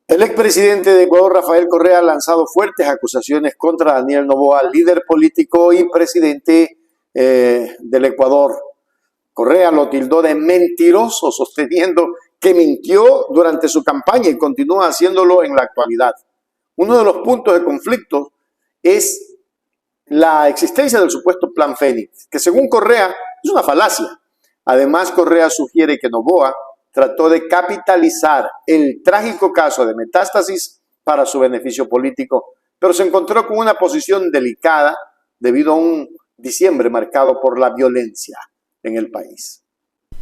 El expresidente de Ecuador, Rafael Correa, ha lanzado fuertes acusaciones contra Daniel Noboa, líder político y presidente del Ecuador. Correa lo tildó de mentiroso, sosteniendo que mintió durante su campaña y continúa haciéndolo en la actualidad. Uno de los puntos de conflicto es la existencia del supuesto Plan Fénix, que según Correa es una falacia. Además, Correa sugiere que Noboa trató de capitalizar el trágico caso de Metástasis para su beneficio político, pero se encontró con una posición delicada debido a un diciembre marcado por la violencia en el país.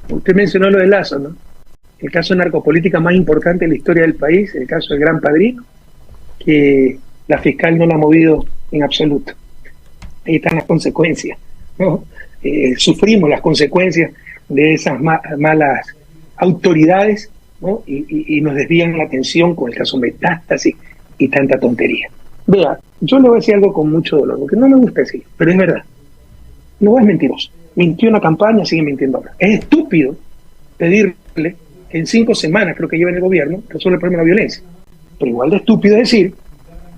Usted mencionó lo de Lazo, ¿no? El caso de narcopolítica más importante de la historia del país, el caso del Gran Padrino, que la fiscal no la ha movido en absoluto. Ahí están las consecuencias, ¿no? Sufrimos las consecuencias de esas malas autoridades, ¿no? Y nos desvían la atención con el caso Metástasis y tanta tontería. Vea, yo le voy a decir algo con mucho dolor, porque no me gusta decir, pero es verdad. No es mentiroso. Mintió en la campaña, sigue mintiendo ahora. Es estúpido pedirle que en 5 semanas, creo que lleva en el gobierno, resuelva el problema de la violencia. Pero igual de estúpido decir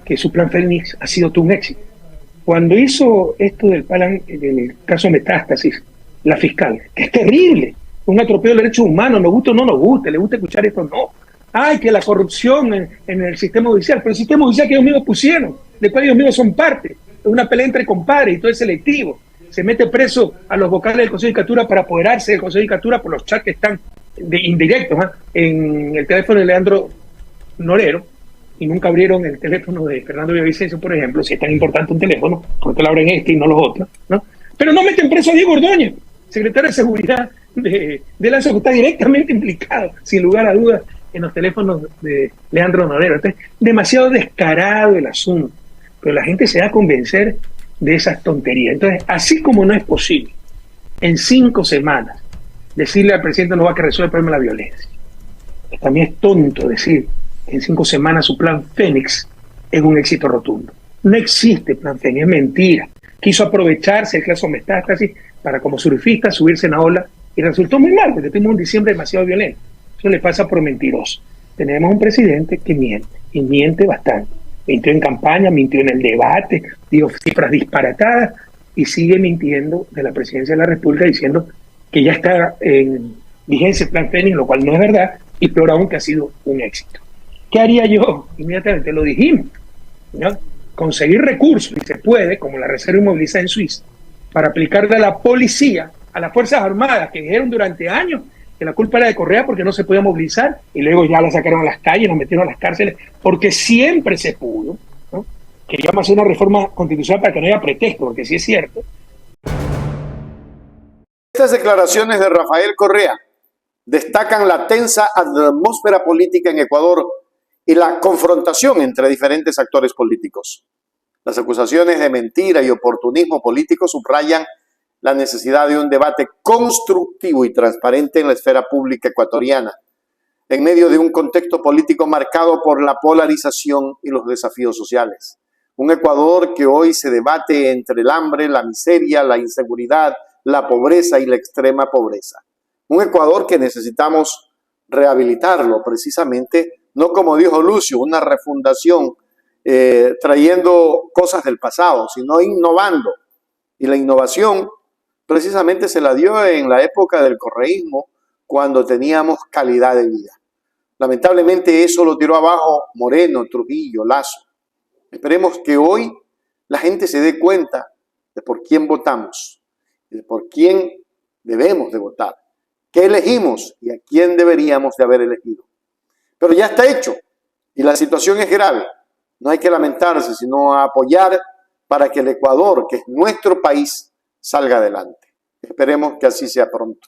que su plan Fénix ha sido todo un éxito. Cuando hizo esto del caso Metástasis, la fiscal, que es terrible, un atropello de derechos humanos, nos gusta o no nos gusta, le gusta escuchar esto, no. Ay, que la corrupción en el sistema judicial, pero el sistema judicial que ellos mismos pusieron, de cual ellos mismos son parte, es una pelea entre compadres y todo es selectivo. Se mete preso a los vocales del Consejo de Judicatura para apoderarse del Consejo de Judicatura por los chats que están indirectos, ¿eh? En el teléfono de Leandro Norero, y nunca abrieron el teléfono de Fernando Villavicencio, por ejemplo, si es tan importante un teléfono, porque lo abren este y no los otros, ¿no? Pero no meten preso a Diego Ordóñez, secretario de Seguridad de Lazo, que está directamente implicado, sin lugar a dudas, en los teléfonos de Leandro Norero. Entonces, demasiado descarado el asunto, pero la gente se da a convencer de esas tonterías. Entonces, así como no es posible en 5 semanas decirle al presidente Noboa que resuelve el problema de la violencia, también es tonto decir que en 5 semanas su plan Fénix es un éxito rotundo. No existe plan Fénix, es mentira. Quiso aprovecharse el caso Metástasis para, como surfista, subirse en la ola y resultó muy mal, porque tuvimos un diciembre demasiado violento. Eso le pasa por mentiroso. Tenemos un presidente que miente, y miente bastante. Mintió en campaña, mintió en el debate, dio cifras disparatadas y sigue mintiendo de la presidencia de la República diciendo que ya está en vigencia el plan Fénix, lo cual no es verdad, y peor aún que ha sido un éxito. ¿Qué haría yo? Inmediatamente lo dijimos, ¿no? Conseguir recursos, y se puede, como la Reserva Inmovilizada en Suiza, para aplicarle a la policía, a las Fuerzas Armadas, que dijeron durante años que la culpa era de Correa porque no se podía movilizar, y luego ya la sacaron a las calles, nos metieron a las cárceles, porque siempre se pudo, ¿no? Queríamos hacer una reforma constitucional para que no haya pretexto, porque sí es cierto. Estas declaraciones de Rafael Correa destacan la tensa atmósfera política en Ecuador y la confrontación entre diferentes actores políticos. Las acusaciones de mentira y oportunismo político subrayan la necesidad de un debate constructivo y transparente en la esfera pública ecuatoriana, en medio de un contexto político marcado por la polarización y los desafíos sociales. Un Ecuador que hoy se debate entre el hambre, la miseria, la inseguridad, la pobreza y la extrema pobreza. Un Ecuador que necesitamos rehabilitarlo precisamente, no como dijo Lucio, una refundación trayendo cosas del pasado, sino innovando. Y la innovación precisamente se la dio en la época del correísmo, cuando teníamos calidad de vida. Lamentablemente eso lo tiró abajo Moreno, Trujillo, Lazo. Esperemos que hoy la gente se dé cuenta de por quién votamos, de por quién debemos de votar, qué elegimos y a quién deberíamos de haber elegido. Pero ya está hecho y la situación es grave. No hay que lamentarse, sino apoyar para que el Ecuador, que es nuestro país, salga adelante. Esperemos que así sea pronto.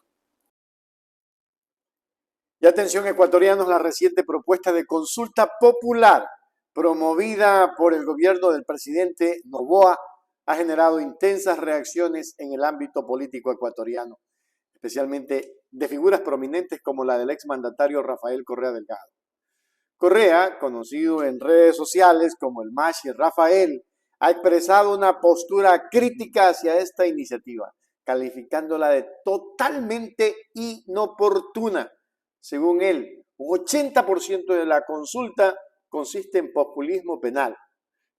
Y atención ecuatorianos, la reciente propuesta de consulta popular promovida por el gobierno del presidente Noboa ha generado intensas reacciones en el ámbito político ecuatoriano, especialmente de figuras prominentes como la del exmandatario Rafael Correa Delgado. Correa, conocido en redes sociales como el Machi Rafael, ha expresado una postura crítica hacia esta iniciativa, calificándola de totalmente inoportuna. Según él, un 80% de la consulta consiste en populismo penal,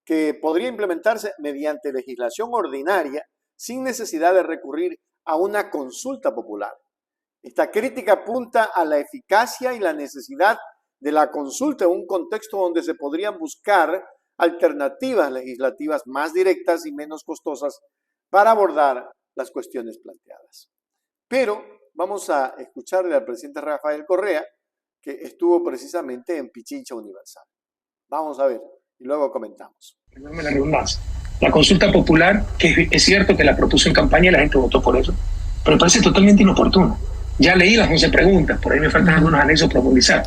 que podría implementarse mediante legislación ordinaria sin necesidad de recurrir a una consulta popular. Esta crítica apunta a la eficacia y la necesidad de la consulta en un contexto donde se podrían buscar alternativas legislativas más directas y menos costosas para abordar las cuestiones planteadas. Pero vamos a escucharle al presidente Rafael Correa, que estuvo precisamente en Pichincha Universal. Vamos a ver y luego comentamos. La redundancia. La consulta popular, que es cierto que la propuso en campaña y la gente votó por eso, pero me parece totalmente inoportuna. Ya leí las 11 preguntas, por ahí me faltan algunos anexos para profundizar.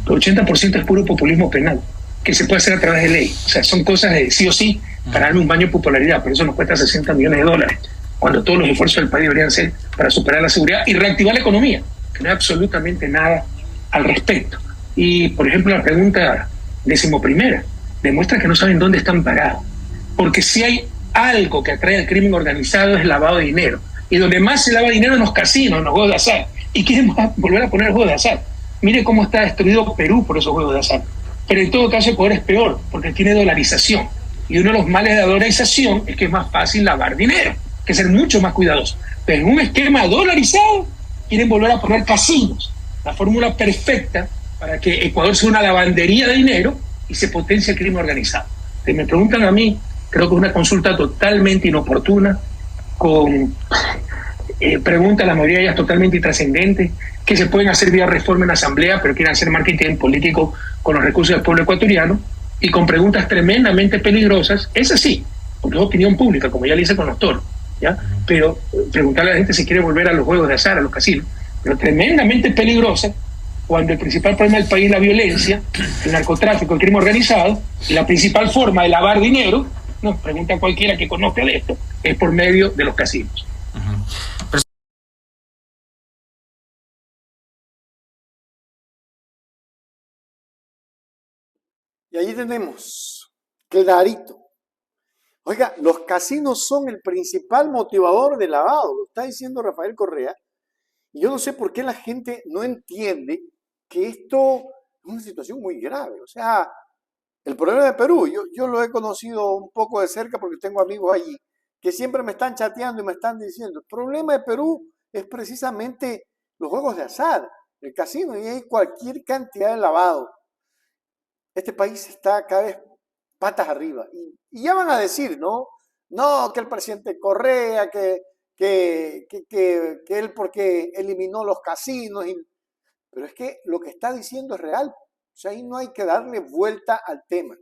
El 80% es puro populismo penal, que se puede hacer a través de ley. O sea, son cosas de sí o sí para darle un baño de popularidad, pero eso nos cuesta 60 millones de dólares, cuando todos los esfuerzos del país deberían ser para superar la seguridad y reactivar la economía, que no hay absolutamente nada al respecto. Y, por ejemplo, la pregunta 11ª demuestra que no saben dónde están parados, porque si hay algo que atrae al crimen organizado es lavado de dinero, y donde más se lava dinero en los casinos, en los juegos de azar, y quieren volver a poner juegos de azar. Mire cómo está destruido Perú por esos juegos de azar. Pero en todo caso Ecuador es peor, porque tiene dolarización. Y uno de los males de la dolarización es que es más fácil lavar dinero, que ser mucho más cuidadoso. Pero en un esquema dolarizado quieren volver a poner casinos. La fórmula perfecta para que Ecuador sea una lavandería de dinero y se potencie el crimen organizado. Si me preguntan a mí, creo que es una consulta totalmente inoportuna, con preguntas, la mayoría de ellas totalmente intrascendentes, que se pueden hacer vía reforma en asamblea, pero quieren hacer marketing político con los recursos del pueblo ecuatoriano, y con preguntas tremendamente peligrosas, es así, porque es opinión pública, como ya le hice con los toros, ¿ya? Pero preguntarle a la gente si quiere volver a los juegos de azar, a los casinos, pero tremendamente peligrosa, cuando el principal problema del país es la violencia, el narcotráfico, el crimen organizado, y la principal forma de lavar dinero, no, pregunta a cualquiera que conozca de esto, es por medio de los casinos. Y ahí tenemos, clarito. Oiga, los casinos son el principal motivador de lavado, lo está diciendo Rafael Correa. Y yo no sé por qué la gente no entiende que esto es una situación muy grave. O sea, el problema de Perú, yo lo he conocido un poco de cerca porque tengo amigos allí que siempre me están chateando y me están diciendo, el problema de Perú es precisamente los juegos de azar, el casino, y hay cualquier cantidad de lavado. Este país está cada vez patas arriba. Y ya van a decir, ¿no? No, que el presidente Correa, que él porque eliminó los casinos. Pero es que lo que está diciendo es real. O sea, ahí no hay que darle vuelta al tema.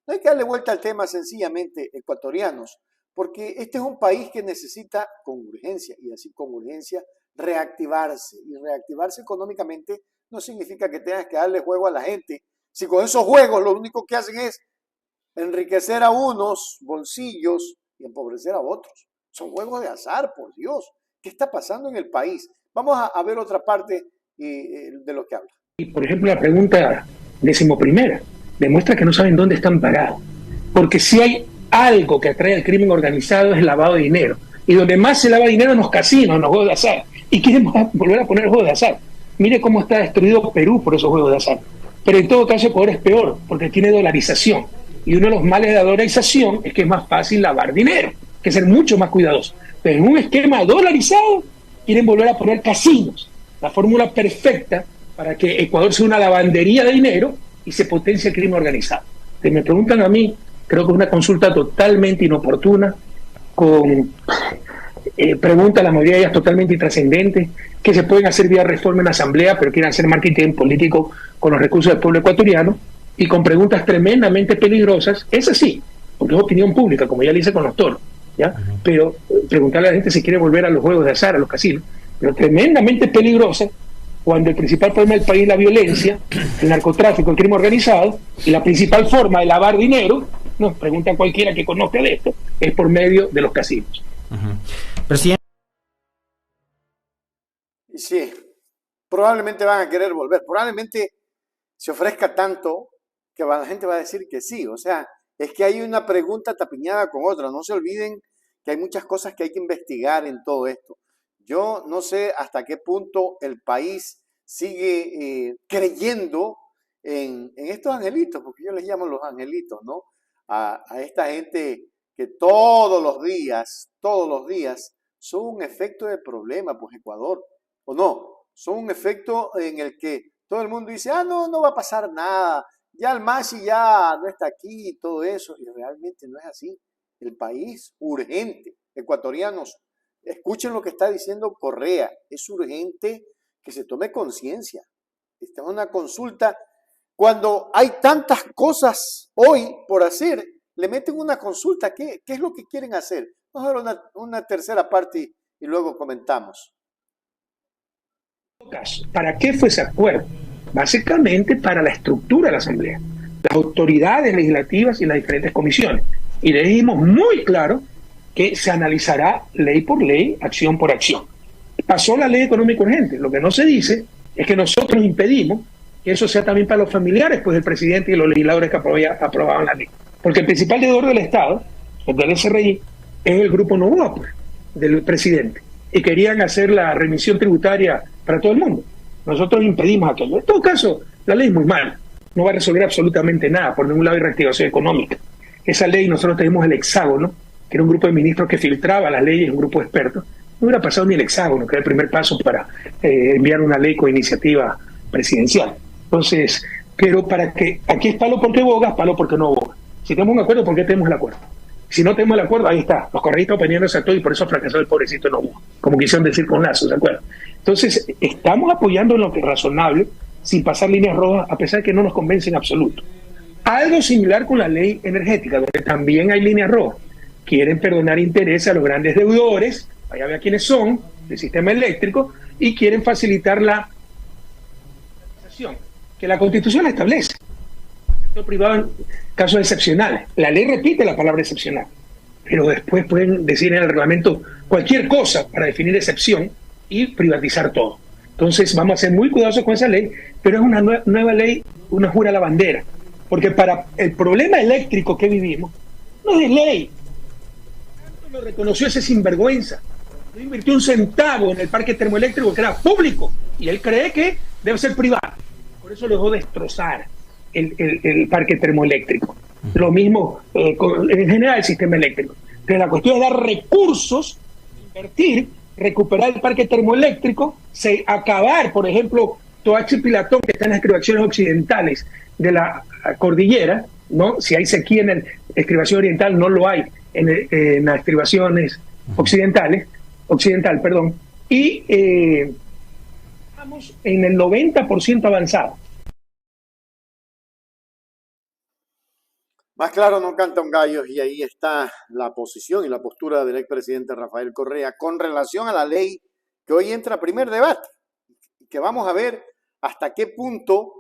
No hay que darle vuelta al tema sencillamente ecuatorianos, porque este es un país que necesita con urgencia, y así con urgencia, reactivarse. Y reactivarse económicamente no significa que tengas que darle juego a la gente. Si con esos juegos lo único que hacen es enriquecer a unos bolsillos y empobrecer a otros. Son juegos de azar, por Dios. ¿Qué está pasando en el país? Vamos a ver otra parte de lo que habla. Y por ejemplo, la pregunta 11ª demuestra que no saben dónde están parados. Porque si hay algo que atrae al crimen organizado es el lavado de dinero. Y donde más se lava dinero en los casinos, en los juegos de azar. Y quieren volver a poner juegos de azar. Mire cómo está destruido Perú por esos juegos de azar. Pero en todo caso Ecuador es peor, porque tiene dolarización. Y uno de los males de la dolarización es que es más fácil lavar dinero, que ser mucho más cuidadoso. Pero en un esquema dolarizado quieren volver a poner casinos. La fórmula perfecta para que Ecuador sea una lavandería de dinero y se potencie el crimen organizado. Si me preguntan a mí, creo que es una consulta totalmente inoportuna, con preguntas, la mayoría de ellas totalmente intrascendentes, que se pueden hacer vía reforma en asamblea, pero quieren hacer marketing político con los recursos del pueblo ecuatoriano, y con preguntas tremendamente peligrosas, es así, porque es opinión pública, como ya le hice con los toros, ¿ya? Pero preguntarle a la gente si quiere volver a los juegos de azar, a los casinos, pero tremendamente peligrosa, cuando el principal problema del país es la violencia, el narcotráfico, el crimen organizado, y la principal forma de lavar dinero, no, pregunta a cualquiera que conozca de esto, es por medio de los casinos. Presidente. Sí, probablemente van a querer volver, probablemente se ofrezca tanto que la gente va a decir que sí. O sea, es que hay una pregunta tapiñada con otra. No se olviden que hay muchas cosas que hay que investigar en todo esto. Yo no sé hasta qué punto el país sigue creyendo en estos angelitos, porque yo les llamo los angelitos, ¿no? A esta gente que todos los días son un efecto de problema, pues Ecuador, ¿o no? Son un efecto en el que todo el mundo dice, no, no va a pasar nada, ya el Masi ya no está aquí y todo eso, y realmente no es así. El país urgente, ecuatorianos, escuchen lo que está diciendo Correa, es urgente que se tome conciencia. Esta es una consulta. Cuando hay tantas cosas hoy por hacer, le meten una consulta. ¿Qué es lo que quieren hacer? Vamos a ver una tercera parte y luego comentamos. ¿Para qué fue ese acuerdo? Básicamente para la estructura de la Asamblea, las autoridades legislativas y las diferentes comisiones. Y le dijimos muy claro que se analizará ley por ley, acción por acción. Pasó la ley económica urgente. Lo que no se dice es que nosotros impedimos que eso sea también para los familiares, pues el presidente y los legisladores que aprobaban la ley. Porque el principal deudor del Estado, el del SRI, es el grupo Novoa, pues, del presidente. Y querían hacer la remisión tributaria para todo el mundo. Nosotros impedimos aquello. En todo caso, la ley es muy mala. No va a resolver absolutamente nada. Por ningún lado hay reactivación económica. Esa ley, nosotros tenemos el Hexágono, que era un grupo de ministros que filtraba las leyes, un grupo de expertos. No hubiera pasado ni el Hexágono, que era el primer paso para enviar una ley con iniciativa presidencial. Entonces, pero para que aquí es palo porque bogas, palo porque no bogas. Si tenemos un acuerdo, ¿por qué tenemos el acuerdo? Si no tenemos el acuerdo, ahí está. Los correístas oponiéndose a todo y por eso fracasó el pobrecito Novoa, como quisieron decir con Lazo, ¿de acuerdo? Entonces, estamos apoyando en lo que es razonable, sin pasar líneas rojas, a pesar de que no nos convence en absoluto. Algo similar con la ley energética, donde también hay líneas rojas. Quieren perdonar intereses a los grandes deudores, vaya a ver quiénes son, del sistema eléctrico, y quieren facilitar la privatización, que la Constitución la establece. El sector privado en casos excepcionales. La ley repite la palabra excepcional, pero después pueden decir en el reglamento cualquier cosa para definir excepción y privatizar todo. Entonces vamos a ser muy cuidadosos con esa ley, pero es una nueva ley, una jura a la bandera, porque para el problema eléctrico que vivimos, no es de ley. Tanto lo reconoció ese sinvergüenza. No invirtió un centavo en el parque termoeléctrico que era público y él cree que debe ser privado. Por eso lo dejó destrozar el parque termoeléctrico. Lo mismo en general el sistema eléctrico. Pero la cuestión es dar recursos, invertir, recuperar el parque termoeléctrico, acabar, por ejemplo, Toachi y Pilatón, que está en las estribaciones occidentales de la cordillera, ¿no? Si hay sequía en la estribación oriental, no lo hay en las estribaciones occidental, y estamos en el 90% avanzado. Más claro no canta un gallo, y ahí está la posición y la postura del expresidente Rafael Correa con relación a la ley que hoy entra a primer debate, que vamos a ver hasta qué punto,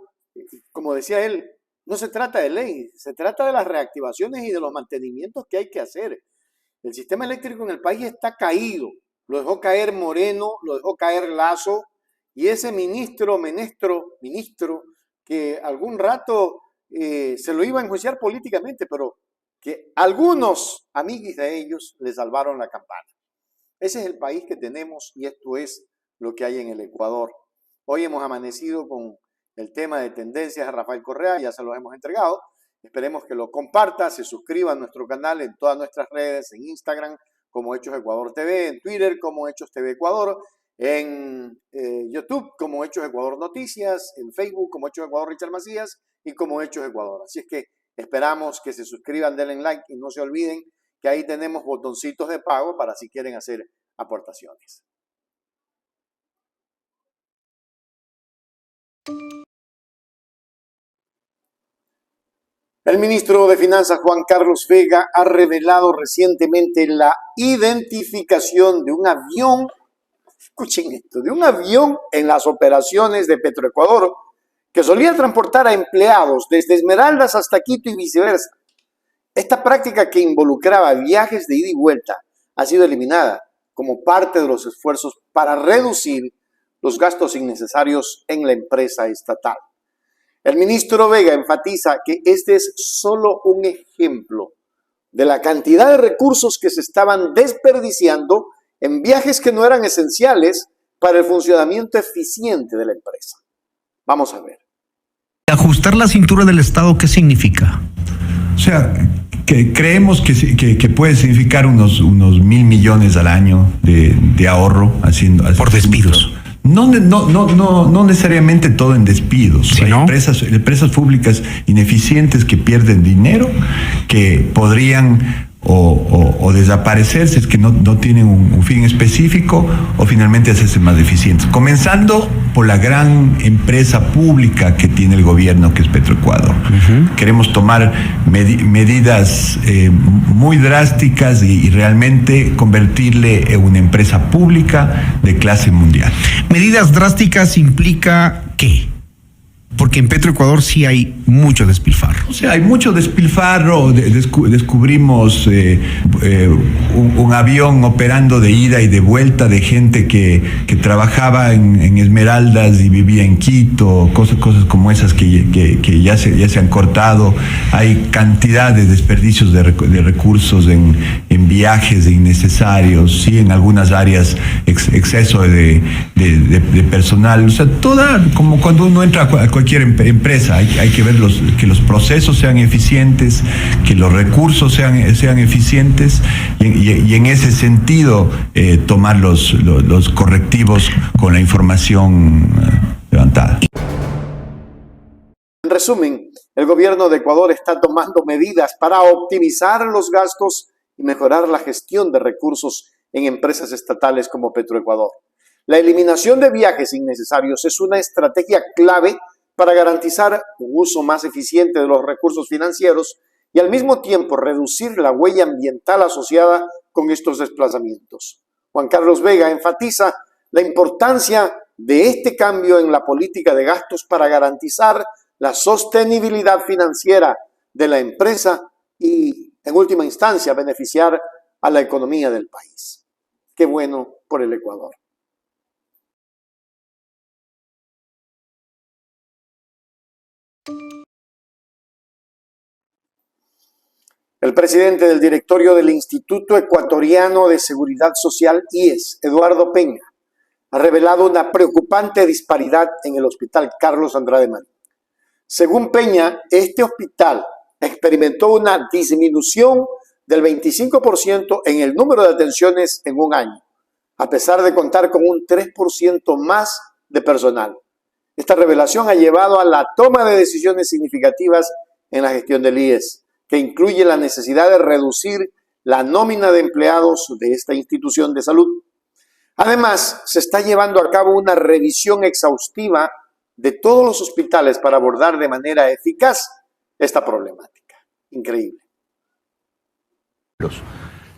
como decía él, no se trata de ley, se trata de las reactivaciones y de los mantenimientos que hay que hacer. El sistema eléctrico en el país está caído, lo dejó caer Moreno, lo dejó caer Lazo, y ese ministro que algún rato se lo iba a enjuiciar políticamente, pero que algunos amiguis de ellos le salvaron la campana. Ese es el país que tenemos y esto es lo que hay en el Ecuador. Hoy hemos amanecido con el tema de tendencias a Rafael Correa, ya se los hemos entregado. Esperemos que lo comparta, se suscriba a nuestro canal en todas nuestras redes, en Instagram como Hechos Ecuador TV, en Twitter como Hechos TV Ecuador, en YouTube como Hechos Ecuador Noticias, en Facebook como Hechos Ecuador Richard Macías y como Hechos Ecuador. Así es que esperamos que se suscriban, denle like y no se olviden que ahí tenemos botoncitos de pago para si quieren hacer aportaciones. El ministro de Finanzas, Juan Carlos Vega, ha revelado recientemente la identificación de un avión, escuchen esto, de un avión en las operaciones de Petroecuador que solía transportar a empleados desde Esmeraldas hasta Quito y viceversa. Esta práctica, que involucraba viajes de ida y vuelta, ha sido eliminada como parte de los esfuerzos para reducir los gastos innecesarios en la empresa estatal. El ministro Vega enfatiza que este es solo un ejemplo de la cantidad de recursos que se estaban desperdiciando en viajes que no eran esenciales para el funcionamiento eficiente de la empresa. Vamos a ver. Ajustar la cintura del Estado, ¿qué significa? O sea, que creemos que puede significar unos 1.000 millones al año de ahorro haciendo por despidos. No necesariamente todo en despidos. ¿Sí, hay no? empresas públicas ineficientes que pierden dinero, que podrían o desaparecer si es que no tienen un fin específico, o finalmente hacerse más eficientes. Comenzando por la gran empresa pública que tiene el gobierno, que es Petroecuador. Queremos tomar medidas muy drásticas y realmente convertirle en una empresa pública de clase mundial. Medidas drásticas implica ¿qué? Porque en Petroecuador sí hay mucho despilfarro. O sea, hay mucho despilfarro. Descubrimos un avión operando de ida y de vuelta de gente que trabajaba en Esmeraldas y vivía en Quito, cosas como esas que ya se han cortado. Hay cantidad de desperdicios de recursos en viajes innecesarios, sí, en algunas áreas exceso de personal. O sea, como cuando uno entra a cualquier empresa, hay que ver que los procesos sean eficientes, que los recursos sean eficientes y en ese sentido tomar los correctivos con la información levantada. En resumen, el gobierno de Ecuador está tomando medidas para optimizar los gastos y mejorar la gestión de recursos en empresas estatales como Petroecuador. La eliminación de viajes innecesarios es una estrategia clave para garantizar un uso más eficiente de los recursos financieros y al mismo tiempo reducir la huella ambiental asociada con estos desplazamientos. Juan Carlos Vega enfatiza la importancia de este cambio en la política de gastos para garantizar la sostenibilidad financiera de la empresa y, en última instancia, beneficiar a la economía del país. Qué bueno por el Ecuador. El presidente del directorio del Instituto Ecuatoriano de Seguridad Social, IES, Eduardo Peña, ha revelado una preocupante disparidad en el Hospital Carlos Andrade Marín. Según Peña, este hospital experimentó una disminución del 25% en el número de atenciones en un año, a pesar de contar con un 3% más de personal. Esta revelación ha llevado a la toma de decisiones significativas en la gestión del IES, que incluye la necesidad de reducir la nómina de empleados de esta institución de salud. Además, se está llevando a cabo una revisión exhaustiva de todos los hospitales para abordar de manera eficaz esta problemática. Increíble.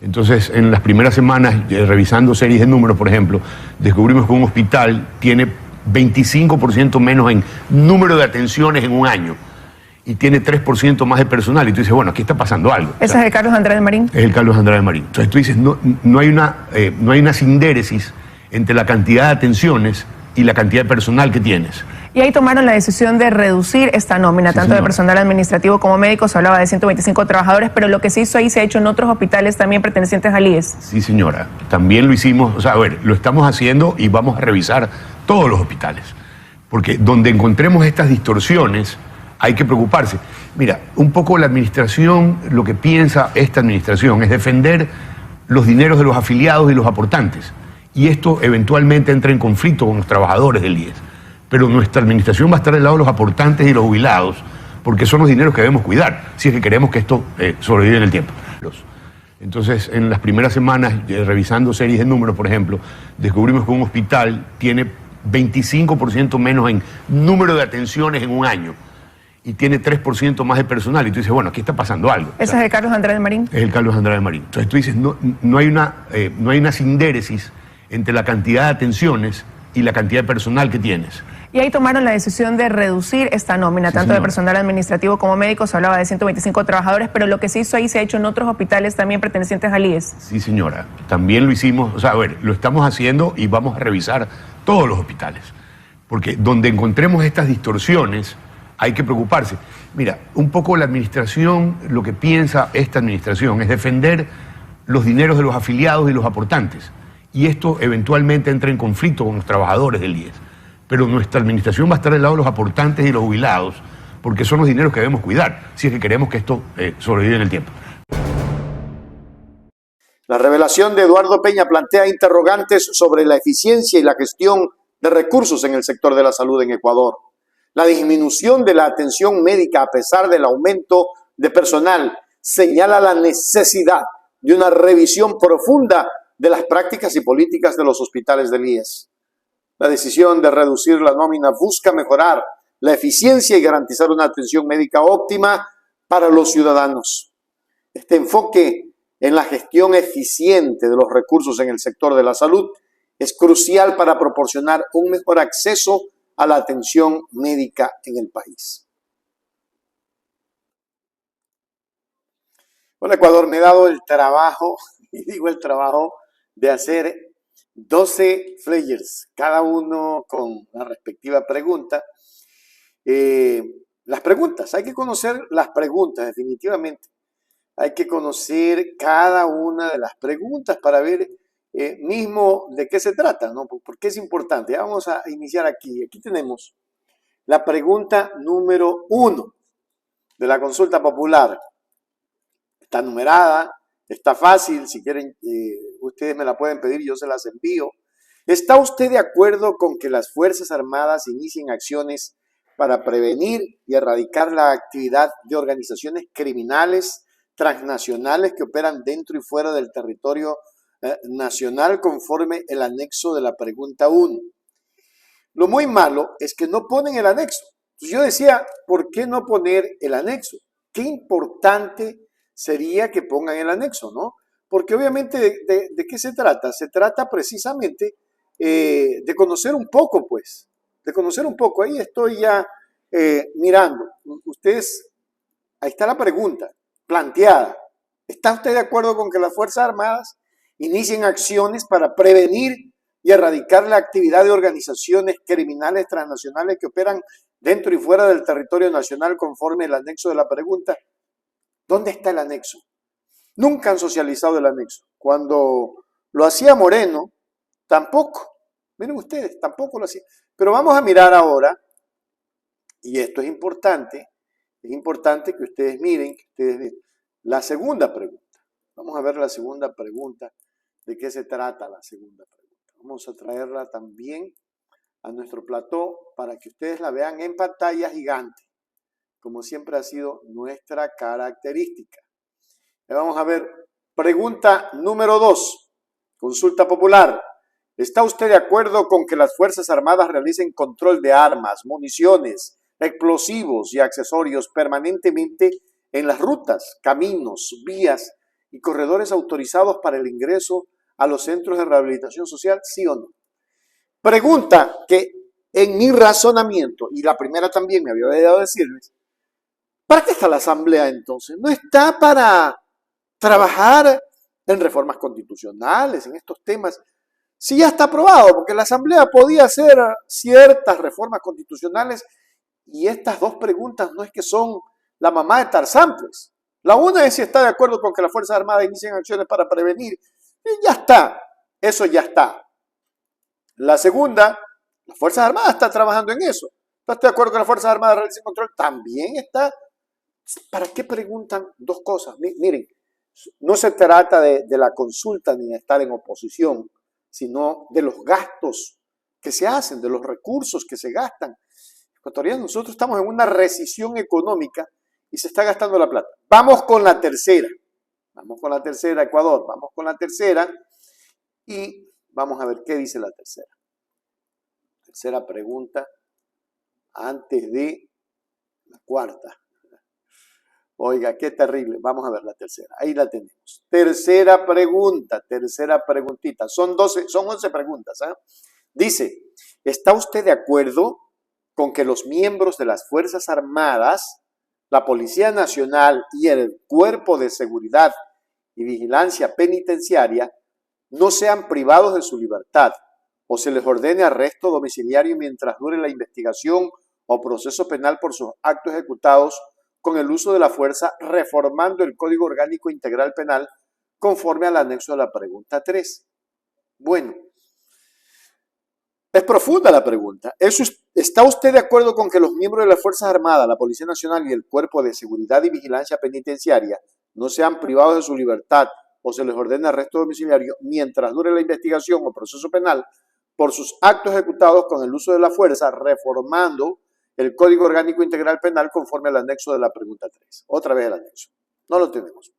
Entonces, en las primeras semanas, revisando series de números, por ejemplo, descubrimos que un hospital tiene 25% menos en número de atenciones en un año y tiene 3% más de personal. Y tú dices, bueno, aquí está pasando algo. ¿Ese es el Carlos Andrade Marín? Es el Carlos Andrade Marín. Entonces tú dices, no hay una sindéresis entre la cantidad de atenciones y la cantidad de personal que tienes. Y ahí tomaron la decisión de reducir esta nómina, tanto de personal administrativo como médico. Se hablaba de 125 trabajadores, pero lo que se hizo ahí se ha hecho en otros hospitales también pertenecientes al IES. Sí, señora. También lo hicimos, o sea, a ver, lo estamos haciendo y vamos a revisar todos los hospitales. Porque donde encontremos estas distorsiones, hay que preocuparse. Mira, un poco la administración, lo que piensa esta administración es defender los dineros de los afiliados y los aportantes. Y esto eventualmente entra en conflicto con los trabajadores del IES. Pero nuestra administración va a estar del lado de los aportantes y los jubilados, porque son los dineros que debemos cuidar, si es que queremos que esto sobreviva en el tiempo. Entonces, en las primeras semanas, revisando series de números, por ejemplo, descubrimos que un hospital tiene 25% menos en número de atenciones en un año y tiene 3% más de personal. Y tú dices, bueno, aquí está pasando algo. ¿Ese es el Carlos Andrade Marín? Es el Carlos Andrade Marín. Entonces tú dices, no hay una sindéresis entre la cantidad de atenciones y la cantidad de personal que tienes. Y ahí tomaron la decisión de reducir esta nómina, tanto de personal administrativo como médico. Se hablaba de 125 trabajadores, pero lo que se hizo ahí se ha hecho en otros hospitales también pertenecientes al IES. Sí, señora. También lo hicimos, o sea, a ver, lo estamos haciendo y vamos a revisar todos los hospitales. Porque donde encontremos estas distorsiones, hay que preocuparse. Mira, un poco la administración, lo que piensa esta administración es defender los dineros de los afiliados y los aportantes. Y esto eventualmente entra en conflicto con los trabajadores del IES. Pero nuestra administración va a estar del lado de los aportantes y los jubilados, porque son los dineros que debemos cuidar, si es que queremos que esto sobreviva en el tiempo. La revelación de Eduardo Peña plantea interrogantes sobre la eficiencia y la gestión de recursos en el sector de la salud en Ecuador. La disminución de la atención médica a pesar del aumento de personal señala la necesidad de una revisión profunda de las prácticas y políticas de los hospitales del IES. La decisión de reducir la nómina busca mejorar la eficiencia y garantizar una atención médica óptima para los ciudadanos. Este enfoque en la gestión eficiente de los recursos en el sector de la salud es crucial para proporcionar un mejor acceso a la atención médica en el país. Bueno, Ecuador, me he dado el trabajo, y digo el trabajo, de hacer 12 flyers, cada uno con la respectiva pregunta. Las preguntas, hay que conocer las preguntas definitivamente. Hay que conocer cada una de las preguntas para ver mismo de qué se trata, ¿no? Porque es importante. Ya vamos a iniciar aquí. Aquí tenemos la pregunta número 1 de la consulta popular. Está numerada, está fácil. Si quieren, ustedes me la pueden pedir y yo se las envío. ¿Está usted de acuerdo con que las Fuerzas Armadas inicien acciones para prevenir y erradicar la actividad de organizaciones criminales transnacionales que operan dentro y fuera del territorio nacional conforme el anexo de la pregunta 1? Lo muy malo es que no ponen el anexo. Entonces yo decía, ¿por qué no poner el anexo? Qué importante sería que pongan el anexo, ¿no? Porque obviamente, ¿de qué se trata? Se trata precisamente de conocer un poco, pues, de conocer un poco. Ahí estoy ya mirando. Ustedes, ahí está la pregunta planteada. ¿Está usted de acuerdo con que las Fuerzas Armadas inicien acciones para prevenir y erradicar la actividad de organizaciones criminales transnacionales que operan dentro y fuera del territorio nacional conforme el anexo de la pregunta? ¿Dónde está el anexo? Nunca han socializado el anexo. Cuando lo hacía Moreno, tampoco. Miren ustedes, tampoco lo hacía. Pero vamos a mirar ahora, y esto es importante que ustedes miren, la segunda pregunta. Vamos a ver la segunda pregunta. ¿De qué se trata la segunda pregunta? Vamos a traerla también a nuestro plató para que ustedes la vean en pantalla gigante, como siempre ha sido nuestra característica. Vamos a ver, pregunta número 2, consulta popular. ¿Está usted de acuerdo con que las Fuerzas Armadas realicen control de armas, municiones, explosivos y accesorios permanentemente en las rutas, caminos, vías y corredores autorizados para el ingreso a los centros de rehabilitación social? ¿Sí o no? Pregunta que en mi razonamiento, y la primera también me había olvidado decirles, ¿para qué está la Asamblea entonces? No está para trabajar en reformas constitucionales, en estos temas. Si ya está aprobado, porque la Asamblea podía hacer ciertas reformas constitucionales y estas dos preguntas no es que son la mamá de Tarzán, pues. La una es si está de acuerdo con que las Fuerzas Armadas inicien acciones para prevenir. Y ya está, eso ya está. La segunda, las Fuerzas Armadas están trabajando en eso. ¿Estás de acuerdo con que las Fuerzas Armadas realicen control? También está. ¿Para qué preguntan dos cosas? Miren, no se trata de la consulta ni de estar en oposición, sino de los gastos que se hacen, de los recursos que se gastan. Ecuatorianos, nosotros estamos en una recesión económica y se está gastando la plata. Vamos con la tercera. Vamos con la tercera, Ecuador. Vamos con la tercera y vamos a ver qué dice la tercera. Tercera pregunta antes de la cuarta. Oiga, qué terrible. Vamos a ver la tercera. Ahí la tenemos. Tercera pregunta, tercera preguntita. Son 11 preguntas. ¿Eh? Dice, ¿está usted de acuerdo con que los miembros de las Fuerzas Armadas, la Policía Nacional y el Cuerpo de Seguridad y Vigilancia Penitenciaria no sean privados de su libertad o se les ordene arresto domiciliario mientras dure la investigación o proceso penal por sus actos ejecutados con el uso de la fuerza, reformando el Código Orgánico Integral Penal conforme al anexo de la pregunta 3? Bueno, es profunda la pregunta. ¿Es ¿Está usted de acuerdo con que los miembros de las Fuerzas Armadas, la Policía Nacional y el Cuerpo de Seguridad y Vigilancia Penitenciaria no sean privados de su libertad o se les ordene arresto domiciliario mientras dure la investigación o proceso penal por sus actos ejecutados con el uso de la fuerza, reformando el Código Orgánico Integral Penal conforme al anexo de la pregunta 3? Otra vez el anexo. No lo tenemos.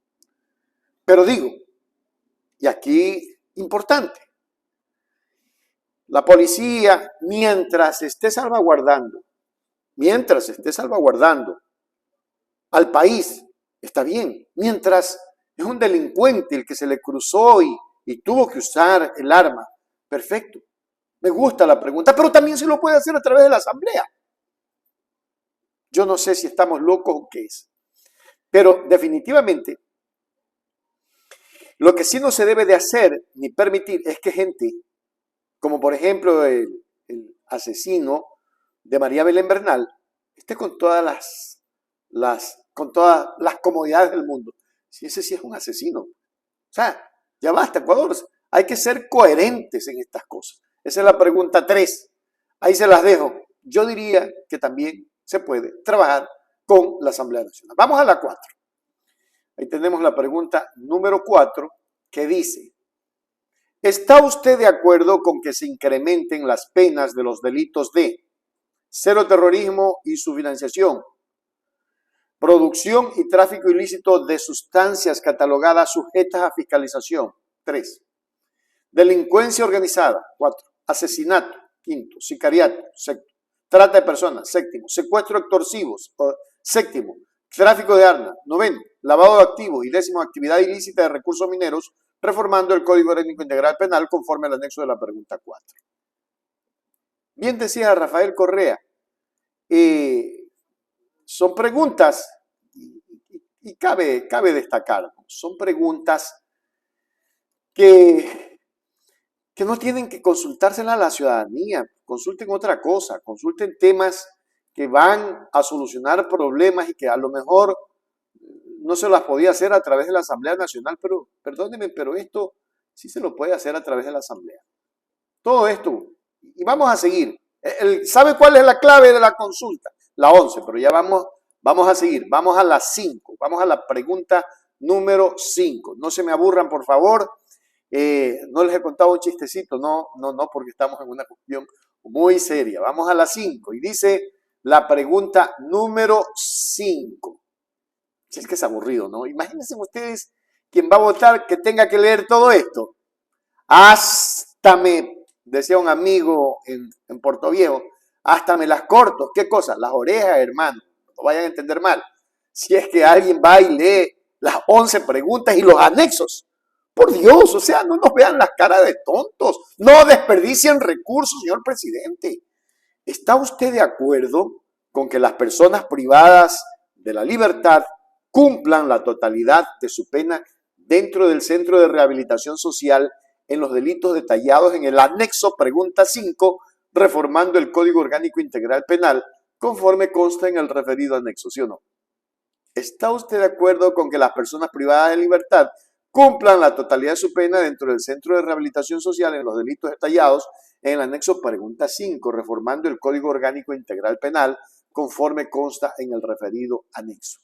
Pero digo, y aquí importante, la policía, mientras esté salvaguardando al país, está bien. Mientras es un delincuente el que se le cruzó y tuvo que usar el arma, perfecto. Me gusta la pregunta, pero también se lo puede hacer a través de la asamblea. Yo no sé si estamos locos o qué es. Pero definitivamente, lo que sí no se debe de hacer ni permitir es que gente, como por ejemplo el asesino de María Belén Bernal, esté con todas las comodidades del mundo. Si ese sí es un asesino. O sea, ya basta, Ecuador. Hay que ser coherentes en estas cosas. Esa es la pregunta 3. Ahí se las dejo. Yo diría que también se puede trabajar con la Asamblea Nacional. Vamos a la 4. Ahí tenemos la pregunta número 4 que dice: ¿está usted de acuerdo con que se incrementen las penas de los delitos de cero terrorismo y su financiación, producción y tráfico ilícito de sustancias catalogadas sujetas a fiscalización? 3. Delincuencia organizada. 4. Asesinato. 5. Sicariato. 6. Trata de personas. 7. Secuestro extorsivo. 7. Tráfico de armas. 9. Lavado de activos. Y 10. Actividad ilícita de recursos mineros, reformando el Código Orgánico Integral Penal conforme al anexo de la pregunta 4. Bien decía Rafael Correa, son preguntas, y cabe destacar, son preguntas que no tienen que consultárselas a la ciudadanía. Consulten otra cosa, consulten temas que van a solucionar problemas y que a lo mejor no se las podía hacer a través de la Asamblea Nacional, pero perdónenme, pero esto sí se lo puede hacer a través de la Asamblea. Todo esto, y vamos a seguir. ¿Sabe cuál es la clave de la consulta? La 11, pero ya vamos a seguir. Vamos a la 5, vamos a la pregunta número 5. No se me aburran, por favor. No les he contado un chistecito, no, porque estamos en una cuestión muy seria. Vamos a la 5 y dice la pregunta número 5. Si es que es aburrido, ¿no? Imagínense ustedes quien va a votar que tenga que leer todo esto. Hasta me, decía un amigo en Puerto Viejo, hasta me las corto. ¿Qué cosa? Las orejas, hermano. No vayan a entender mal. Si es que alguien va y lee las 11 preguntas y los anexos. Por Dios, o sea, no nos vean las caras de tontos. No desperdicien recursos, señor presidente. ¿Está usted de acuerdo con que las personas privadas de la libertad cumplan la totalidad de su pena dentro del Centro de Rehabilitación Social en los delitos detallados en el anexo pregunta 5, reformando el Código Orgánico Integral Penal, conforme consta en el referido anexo, ¿sí o no? ¿Está usted de acuerdo con que las personas privadas de libertad cumplan la totalidad de su pena dentro del Centro de Rehabilitación Social en los delitos detallados en el anexo pregunta 5, reformando el Código Orgánico Integral Penal, conforme consta en el referido anexo?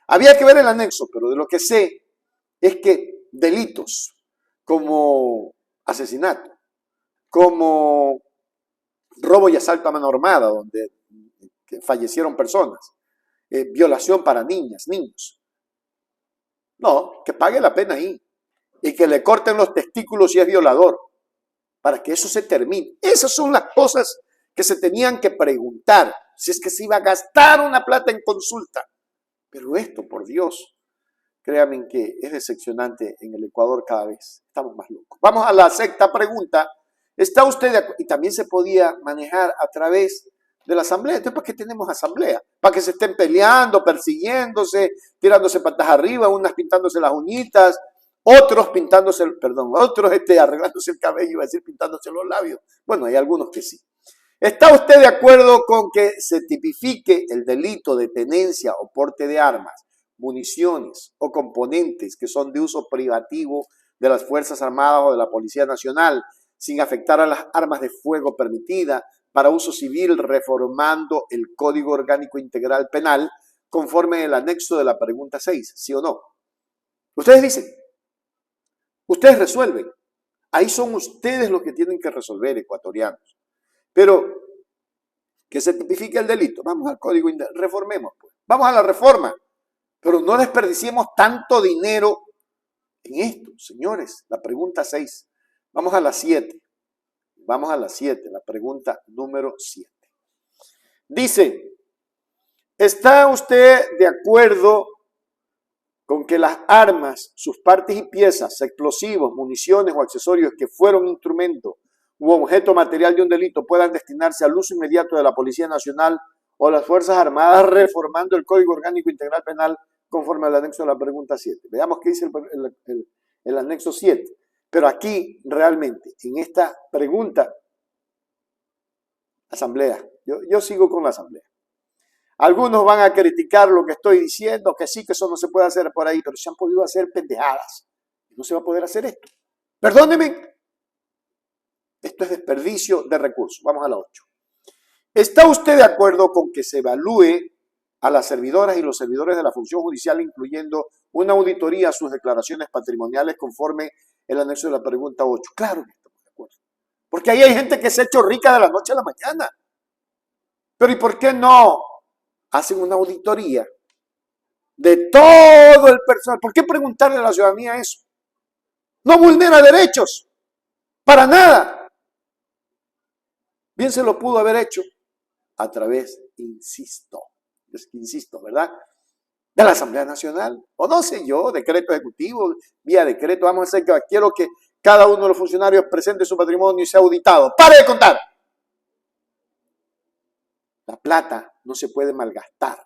Había que ver el anexo, pero de lo que sé es que delitos como asesinato, como robo y asalto a mano armada, donde fallecieron personas, violación para niñas, niños, no, que pague la pena ahí y que le corten los testículos si es violador, para que eso se termine. Esas son las cosas que se tenían que preguntar, si es que se iba a gastar una plata en consulta. Pero esto, por Dios, créanme que es decepcionante en el Ecuador cada vez. Estamos más locos. Vamos a la sexta pregunta. ¿Está usted de acuerdo? Y también se podía manejar a través de la asamblea. Entonces, ¿para qué tenemos asamblea? Para que se estén peleando, persiguiéndose, tirándose patas arriba, unas pintándose las uñitas, otros arreglándose el cabello, iba a decir pintándose los labios. Bueno, hay algunos que sí. ¿Está usted de acuerdo con que se tipifique el delito de tenencia o porte de armas, municiones o componentes que son de uso privativo de las Fuerzas Armadas o de la Policía Nacional, sin afectar a las armas de fuego permitidas, para uso civil, reformando el Código Orgánico Integral Penal conforme el anexo de la pregunta 6, ¿sí o no? Ustedes dicen, ustedes resuelven. Ahí son ustedes los que tienen que resolver, ecuatorianos. Pero que se tipifique el delito. Vamos al Código Integral, reformemos, pues. Vamos a la reforma. Pero no desperdiciemos tanto dinero en esto, señores. La pregunta 6. Vamos a la 7. Vamos a la 7, la pregunta número 7. Dice, ¿está usted de acuerdo con que las armas, sus partes y piezas, explosivos, municiones o accesorios que fueron instrumento u objeto material de un delito puedan destinarse al uso inmediato de la Policía Nacional o las Fuerzas Armadas, reformando el Código Orgánico Integral Penal conforme al anexo de la pregunta 7? Veamos qué dice el anexo 7. Pero aquí, realmente, en esta pregunta, asamblea, yo sigo con la asamblea. Algunos van a criticar lo que estoy diciendo, que sí, que eso no se puede hacer por ahí, pero se han podido hacer pendejadas. No se va a poder hacer esto. Perdónenme. Esto es desperdicio de recursos. Vamos a la 8. ¿Está usted de acuerdo con que se evalúe a las servidoras y los servidores de la función judicial, incluyendo una auditoría a sus declaraciones patrimoniales conforme el anexo de la pregunta 8? Claro que estamos de acuerdo. Porque ahí hay gente que se ha hecho rica de la noche a la mañana. Pero ¿y por qué no hacen una auditoría de todo el personal? ¿Por qué preguntarle a la ciudadanía eso? No vulnera derechos. Para nada. Bien se lo pudo haber hecho a través, insisto, ¿verdad?, de la Asamblea Nacional, o no sé yo, decreto ejecutivo, vía decreto. Vamos a hacer que quiero que cada uno de los funcionarios presente su patrimonio y sea auditado. ¡Pare de contar! La plata no se puede malgastar.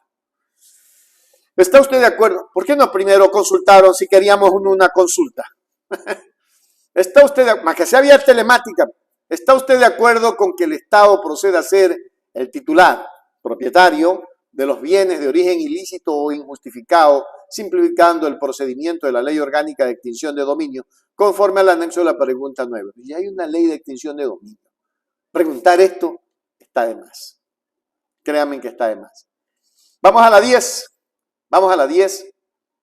¿Está usted de acuerdo? ¿Por qué no primero consultaron si queríamos una consulta? ¿Está usted, más que sea vía telemática, está usted de acuerdo con que el Estado proceda a ser el titular, propietario de los bienes de origen ilícito o injustificado, simplificando el procedimiento de la Ley Orgánica de Extinción de Dominio, conforme al anexo de la pregunta 9? Y hay una ley de extinción de dominio. Preguntar esto está de más. Créanme que está de más. Vamos a la 10. Vamos a la 10.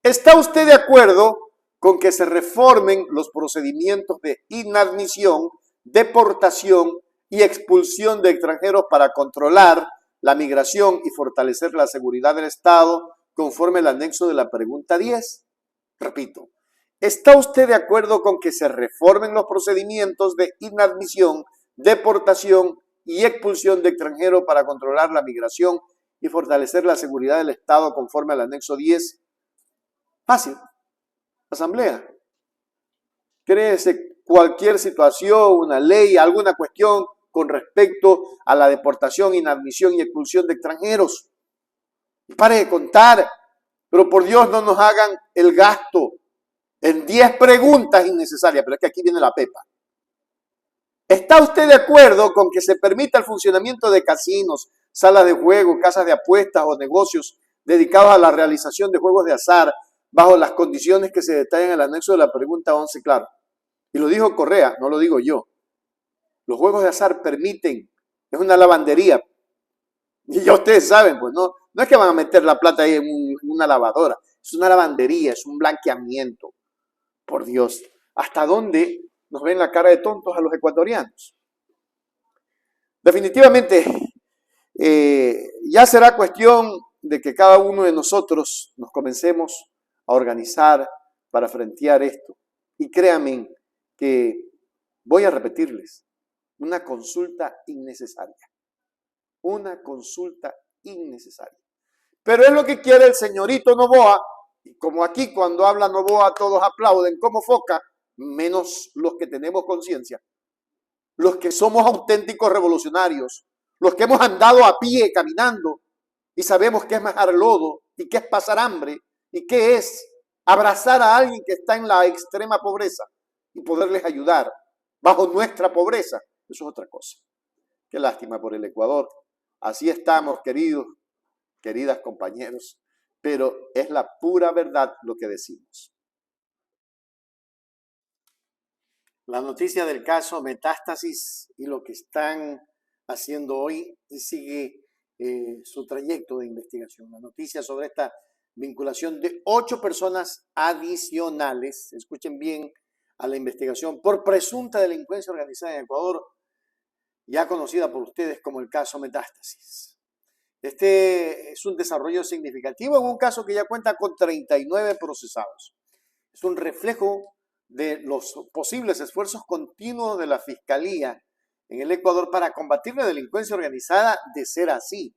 ¿Está usted de acuerdo con que se reformen los procedimientos de inadmisión, deportación y expulsión de extranjeros para controlar la migración y fortalecer la seguridad del Estado conforme al anexo de la pregunta 10? Repito, ¿está usted de acuerdo con que se reformen los procedimientos de inadmisión, deportación y expulsión de extranjeros para controlar la migración y fortalecer la seguridad del Estado conforme al anexo 10? Fácil. Asamblea. Créese cualquier situación, una ley, alguna cuestión con respecto a la deportación, inadmisión y expulsión de extranjeros. Y pare de contar, pero por Dios no nos hagan el gasto en 10 preguntas innecesarias, pero es que aquí viene la pepa. ¿Está usted de acuerdo con que se permita el funcionamiento de casinos, salas de juego, casas de apuestas o negocios dedicados a la realización de juegos de azar bajo las condiciones que se detallan en el anexo de la pregunta 11? Claro. Y lo dijo Correa, no lo digo yo. Los juegos de azar permiten, es una lavandería. Y ya ustedes saben, pues no es que van a meter la plata ahí en una lavadora. Es una lavandería, es un blanqueamiento. Por Dios, ¿hasta dónde nos ven la cara de tontos a los ecuatorianos? Definitivamente, ya será cuestión de que cada uno de nosotros nos comencemos a organizar para frentear esto. Y créanme que voy a repetirles, una consulta innecesaria. Una consulta innecesaria. Pero es lo que quiere el señorito Noboa, y como aquí cuando habla Noboa todos aplauden como foca, menos los que tenemos conciencia, los que somos auténticos revolucionarios, los que hemos andado a pie caminando y sabemos qué es majar lodo y qué es pasar hambre y qué es abrazar a alguien que está en la extrema pobreza y poderles ayudar bajo nuestra pobreza. Eso es otra cosa. Qué lástima por el Ecuador. Así estamos, queridas compañeros, pero es la pura verdad lo que decimos. La noticia del caso Metástasis y lo que están haciendo hoy y sigue su trayecto de investigación. La noticia sobre esta vinculación de 8 personas adicionales, escuchen bien, a la investigación por presunta delincuencia organizada en Ecuador, ya conocida por ustedes como el caso Metástasis. Este es un desarrollo significativo en un caso que ya cuenta con 39 procesados. Es un reflejo de los posibles esfuerzos continuos de la Fiscalía en el Ecuador para combatir la delincuencia organizada, de ser así.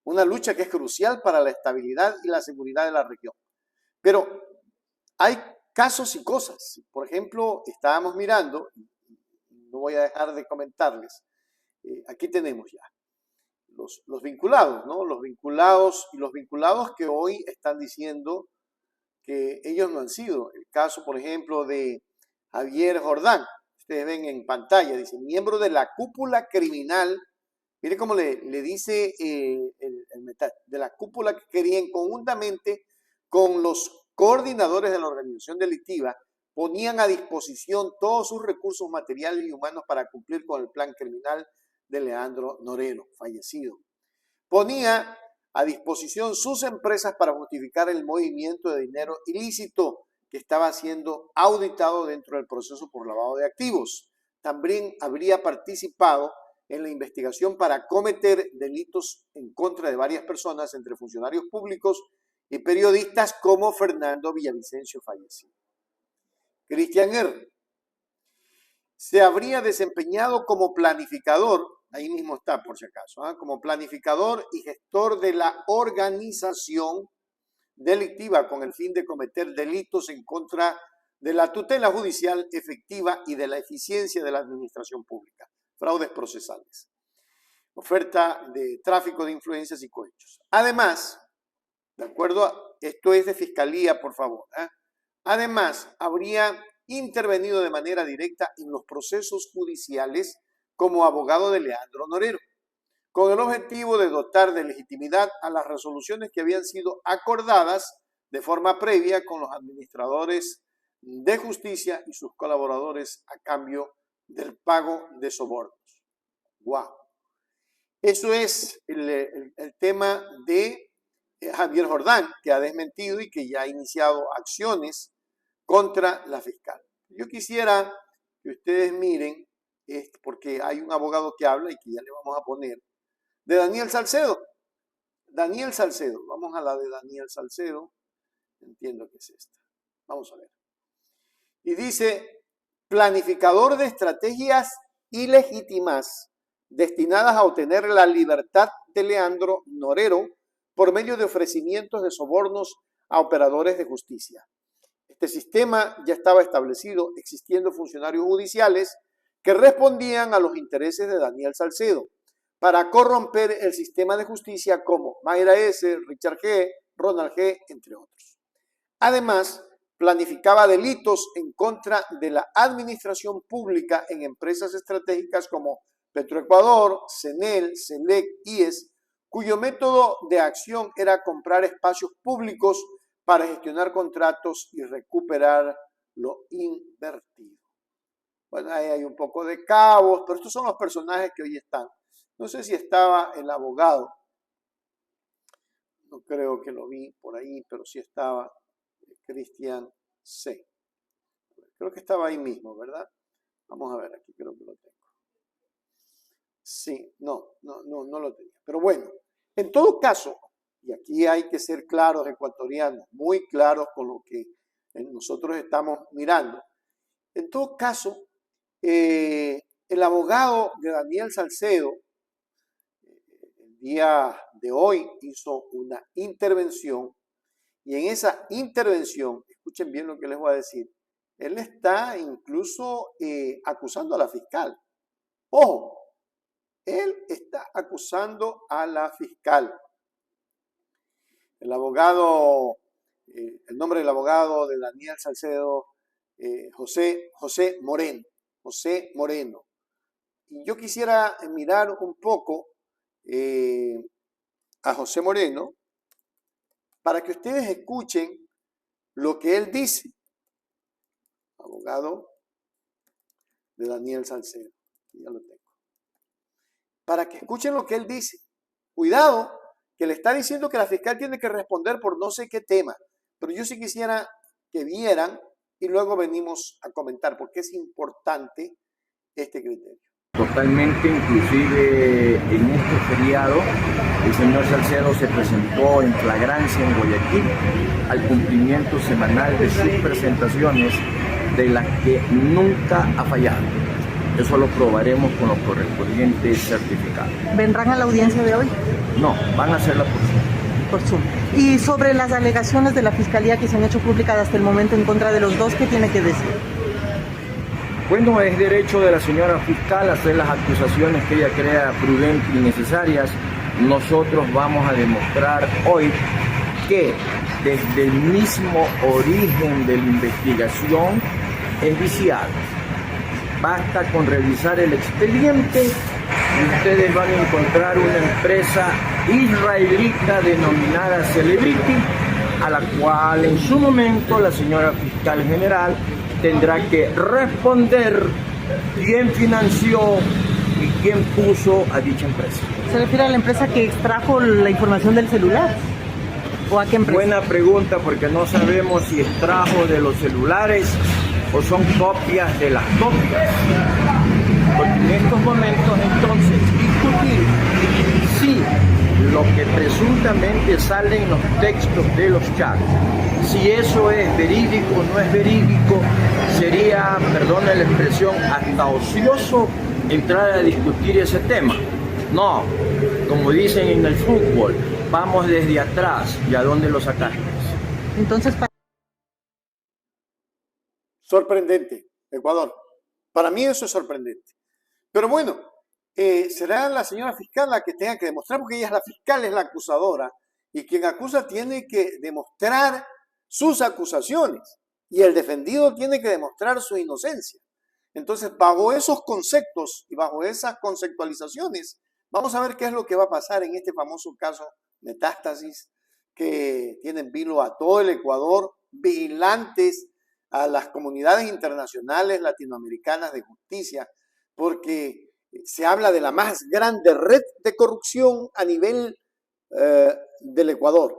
Una lucha que es crucial para la estabilidad y la seguridad de la región. Pero hay casos y cosas. Por ejemplo, estábamos mirando, no voy a dejar de comentarles, aquí tenemos ya los vinculados, ¿no? Los vinculados que hoy están diciendo que ellos no han sido. El caso, por ejemplo, de Javier Jordán, ustedes ven en pantalla, dice, miembro de la cúpula criminal, mire cómo le dice de la cúpula que querían conjuntamente con los coordinadores de la organización delictiva, ponían a disposición todos sus recursos materiales y humanos para cumplir con el plan criminal de Leandro Norero, fallecido. Ponía a disposición sus empresas para justificar el movimiento de dinero ilícito que estaba siendo auditado dentro del proceso por lavado de activos. También habría participado en la investigación para cometer delitos en contra de varias personas, entre funcionarios públicos y periodistas como Fernando Villavicencio, fallecido. Cristian R. se habría desempeñado como planificador, ahí mismo está por si acaso, como planificador y gestor de la organización delictiva con el fin de cometer delitos en contra de la tutela judicial efectiva y de la eficiencia de la administración pública, fraudes procesales, oferta de tráfico de influencias y cohechos. Además, de acuerdo a, esto es de Fiscalía, por favor, además habría intervenido de manera directa en los procesos judiciales como abogado de Leandro Norero, con el objetivo de dotar de legitimidad a las resoluciones que habían sido acordadas de forma previa con los administradores de justicia y sus colaboradores a cambio del pago de sobornos. ¡Wow! Eso es el tema de Javier Jordán, que ha desmentido y que ya ha iniciado acciones contra la fiscal. Yo quisiera que ustedes miren, porque hay un abogado que habla y que ya le vamos a poner, de Daniel Salcedo. Daniel Salcedo, vamos a la de Daniel Salcedo, entiendo que es esta. Vamos a ver. Y dice, planificador de estrategias ilegítimas destinadas a obtener la libertad de Leandro Norero por medio de ofrecimientos de sobornos a operadores de justicia. Este sistema ya estaba establecido, existiendo funcionarios judiciales que respondían a los intereses de Daniel Salcedo para corromper el sistema de justicia como Mayra S., Richard G., Ronald G., entre otros. Además, planificaba delitos en contra de la administración pública en empresas estratégicas como Petroecuador, CENEL, CELEC, IES, cuyo método de acción era comprar espacios públicos para gestionar contratos y recuperar lo invertido. Bueno, ahí hay un poco de cabos, pero estos son los personajes que hoy están. No sé si estaba el abogado, no creo que lo vi por ahí, pero sí estaba Cristian C. Creo que estaba ahí mismo, ¿verdad? Vamos a ver, aquí creo que lo tengo. Sí, no lo tenía. Pero bueno, en todo caso, y aquí hay que ser claros, ecuatorianos, muy claros con lo que nosotros estamos mirando. En todo caso, el abogado de Daniel Salcedo, el día de hoy hizo una intervención, y en esa intervención, escuchen bien lo que les voy a decir, él está incluso acusando a la fiscal. Ojo, él está acusando a la fiscal. El abogado, el nombre del abogado de Daniel Salcedo, José Moreno. José Moreno. Y yo quisiera mirar un poco a José Moreno para que ustedes escuchen lo que él dice. Abogado de Daniel Salcedo. Ya lo tengo. para que escuchen lo que él dice. Cuidado, que le está diciendo que la fiscal tiene que responder por no sé qué tema, pero yo sí quisiera que vieran y luego venimos a comentar porque es importante este criterio. Totalmente, inclusive en este feriado, el señor Salcedo se presentó en flagrancia en Guayaquil al cumplimiento semanal de sus presentaciones, de las que nunca ha fallado. Eso lo probaremos con los correspondientes certificados. ¿Vendrán a la audiencia de hoy? No, van a hacerla por Zoom. Por Zoom. Y sobre las alegaciones de la Fiscalía que se han hecho públicas hasta el momento en contra de los dos, ¿qué tiene que decir? Bueno, es derecho de la señora fiscal hacer las acusaciones que ella crea prudentes y necesarias. Nosotros vamos a demostrar hoy que desde el mismo origen de la investigación es viciado. Basta con revisar el expediente y ustedes van a encontrar una empresa israelita denominada Celebrity, a la cual en su momento la señora fiscal general tendrá que responder quién financió y quién puso a dicha empresa. ¿Se refiere a la empresa que extrajo la información del celular? ¿O a qué empresa? Buena pregunta, porque no sabemos si extrajo de los celulares o son copias de las copias. Porque en estos momentos entonces discutir si lo que presuntamente sale en los textos de los chats, si eso es verídico o no es verídico, sería, perdone la expresión, hasta ocioso entrar a discutir ese tema. No, como dicen en el fútbol, vamos desde atrás. ¿Y a dónde lo sacaste? Entonces, Sorprendente, Ecuador. Para mí eso es sorprendente. Pero bueno, será la señora fiscal la que tenga que demostrar, porque ella es la fiscal, es la acusadora, y quien acusa tiene que demostrar sus acusaciones, y el defendido tiene que demostrar su inocencia. Entonces, bajo esos conceptos y bajo esas conceptualizaciones, vamos a ver qué es lo que va a pasar en este famoso caso Metástasis, que tiene en vilo a todo el Ecuador, vigilantes a las comunidades internacionales latinoamericanas de justicia, porque se habla de la más grande red de corrupción a nivel del Ecuador.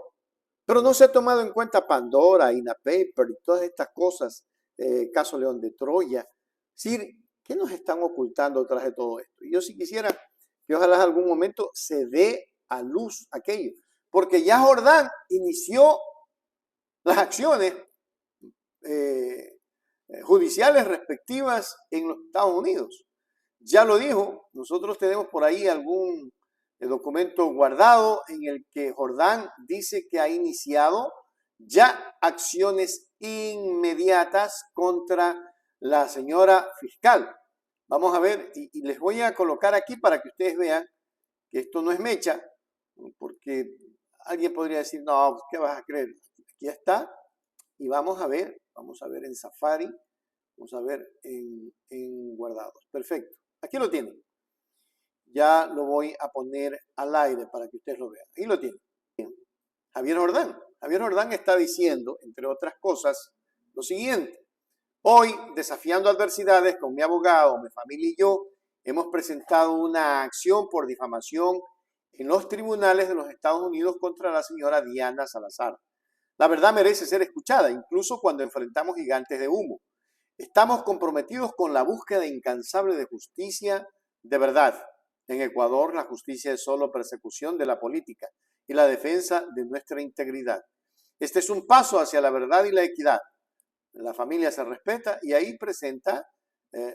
Pero no se ha tomado en cuenta Pandora, INAPAPER y todas estas cosas, caso León de Troya. Es decir, ¿qué nos están ocultando tras de todo esto? Y yo sí quisiera que ojalá en algún momento se dé a luz aquello, porque ya Jordán inició las acciones judiciales respectivas en los Estados Unidos. Ya lo dijo, nosotros tenemos por ahí algún documento guardado en el que Jordán dice que ha iniciado ya acciones inmediatas contra la señora fiscal. Vamos a ver, y les voy a colocar aquí para que ustedes vean que esto no es mecha, porque alguien podría decir, no, ¿qué vas a creer? Aquí está, y vamos a ver en Safari, vamos a ver en guardados. Perfecto, aquí lo tienen. Ya lo voy a poner al aire para que ustedes lo vean. Ahí lo tienen. Javier Jordán está diciendo, entre otras cosas, lo siguiente. Hoy, desafiando adversidades con mi abogado, mi familia y yo, hemos presentado una acción por difamación en los tribunales de los Estados Unidos contra la señora Diana Salazar. La verdad merece ser escuchada, incluso cuando enfrentamos gigantes de humo. Estamos comprometidos con la búsqueda incansable de justicia de verdad. En Ecuador, la justicia es solo persecución de la política y la defensa de nuestra integridad. Este es un paso hacia la verdad y la equidad. La familia se respeta y ahí presenta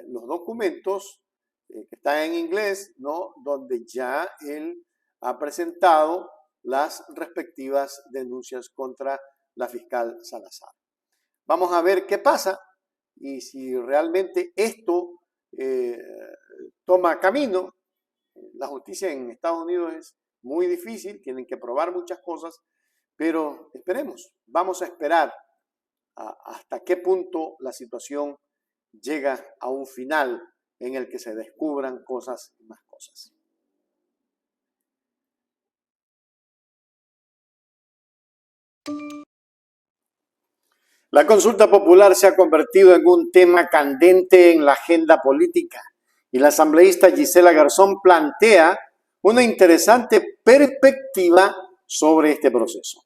los documentos que están en inglés, ¿no? Donde ya él ha presentado las respectivas denuncias contra la fiscal Salazar. Vamos a ver qué pasa y si realmente esto toma camino. La justicia en Estados Unidos es muy difícil, tienen que probar muchas cosas, pero esperemos, vamos a esperar hasta qué punto la situación llega a un final en el que se descubran cosas y más cosas. La consulta popular se ha convertido en un tema candente en la agenda política y la asambleísta Gisela Garzón plantea una interesante perspectiva sobre este proceso.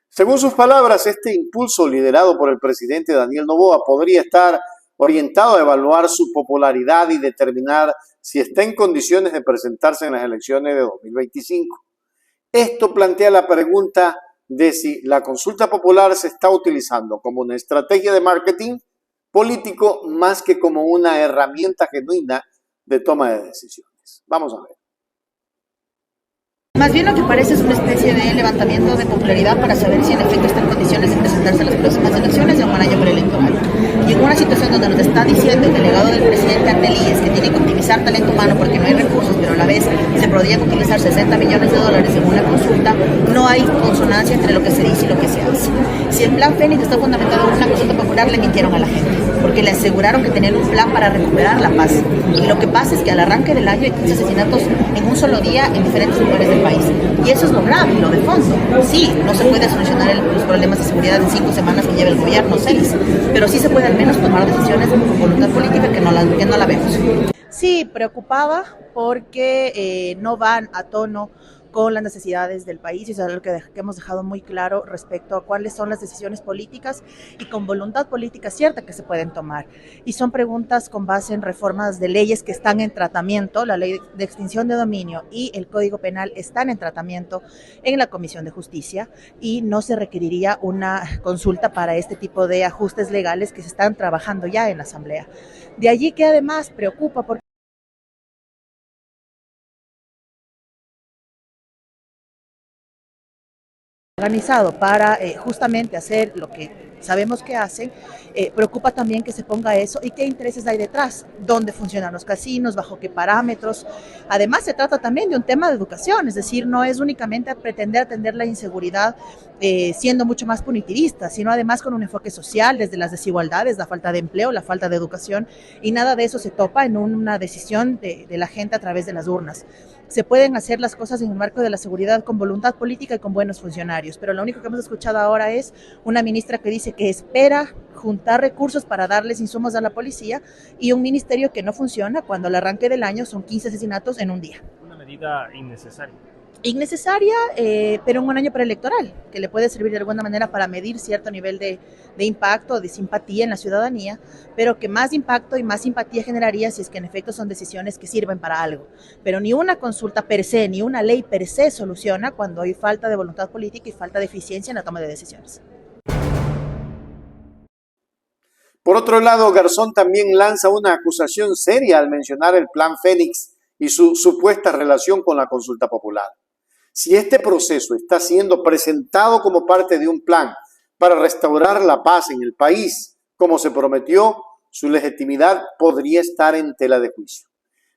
Según sus palabras, este impulso liderado por el presidente Daniel Noboa podría estar orientado a evaluar su popularidad y determinar si está en condiciones de presentarse en las elecciones de 2025. Esto plantea la pregunta de si la consulta popular se está utilizando como una estrategia de marketing político más que como una herramienta genuina de toma de decisiones. Vamos a ver. Más bien lo que parece es una especie de levantamiento de popularidad para saber si en efecto está en condiciones de presentarse a las próximas elecciones de un año preelectoral. Y en una situación donde nos está diciendo el delegado del presidente Arnelíes que tiene que optimizar talento humano porque no hay recursos, pero a la vez se podrían utilizar 60 millones de dólares en una consulta, no hay consonancia entre lo que se dice y lo que se hace. Si el plan Fénix está fundamentado en una consulta popular, le mintieron a la gente, porque le aseguraron que tenían un plan para recuperar la paz. Y lo que pasa es que al arranque del año hay 15 asesinatos en un solo día en diferentes lugares del país. Y eso es lo grave y lo de fondo. Sí, no se puede solucionar los problemas de seguridad en 5 semanas que lleva el gobierno, 6, pero sí se puede al menos tomar decisiones con voluntad política que no la vemos. Sí, preocupada porque no van a tono con las necesidades del país, y eso es algo que hemos dejado muy claro respecto a cuáles son las decisiones políticas y con voluntad política cierta que se pueden tomar. Y son preguntas con base en reformas de leyes que están en tratamiento, la ley de extinción de dominio y el Código Penal están en tratamiento en la Comisión de Justicia y no se requeriría una consulta para este tipo de ajustes legales que se están trabajando ya en la Asamblea. De allí que además preocupa porque organizado para justamente hacer lo que sabemos que hacen, preocupa también que se ponga eso y qué intereses hay detrás, dónde funcionan los casinos, bajo qué parámetros. Además se trata también de un tema de educación, es decir, no es únicamente pretender atender la inseguridad siendo mucho más punitivista, sino además con un enfoque social, desde las desigualdades, la falta de empleo, la falta de educación, y nada de eso se topa en una decisión de la gente a través de las urnas. Se pueden hacer las cosas en el marco de la seguridad con voluntad política y con buenos funcionarios, pero lo único que hemos escuchado ahora es una ministra que dice que espera juntar recursos para darles insumos a la policía y un ministerio que no funciona cuando al arranque del año son 15 asesinatos en un día. Una medida innecesaria. Innecesaria, pero en un año preelectoral, que le puede servir de alguna manera para medir cierto nivel de impacto, de simpatía en la ciudadanía, pero que más impacto y más simpatía generaría si es que en efecto son decisiones que sirven para algo. Pero ni una consulta per se, ni una ley per se soluciona cuando hay falta de voluntad política y falta de eficiencia en la toma de decisiones. Por otro lado, Garzón también lanza una acusación seria al mencionar el Plan Fénix y su supuesta relación con la consulta popular. Si este proceso está siendo presentado como parte de un plan para restaurar la paz en el país, como se prometió, su legitimidad podría estar en tela de juicio.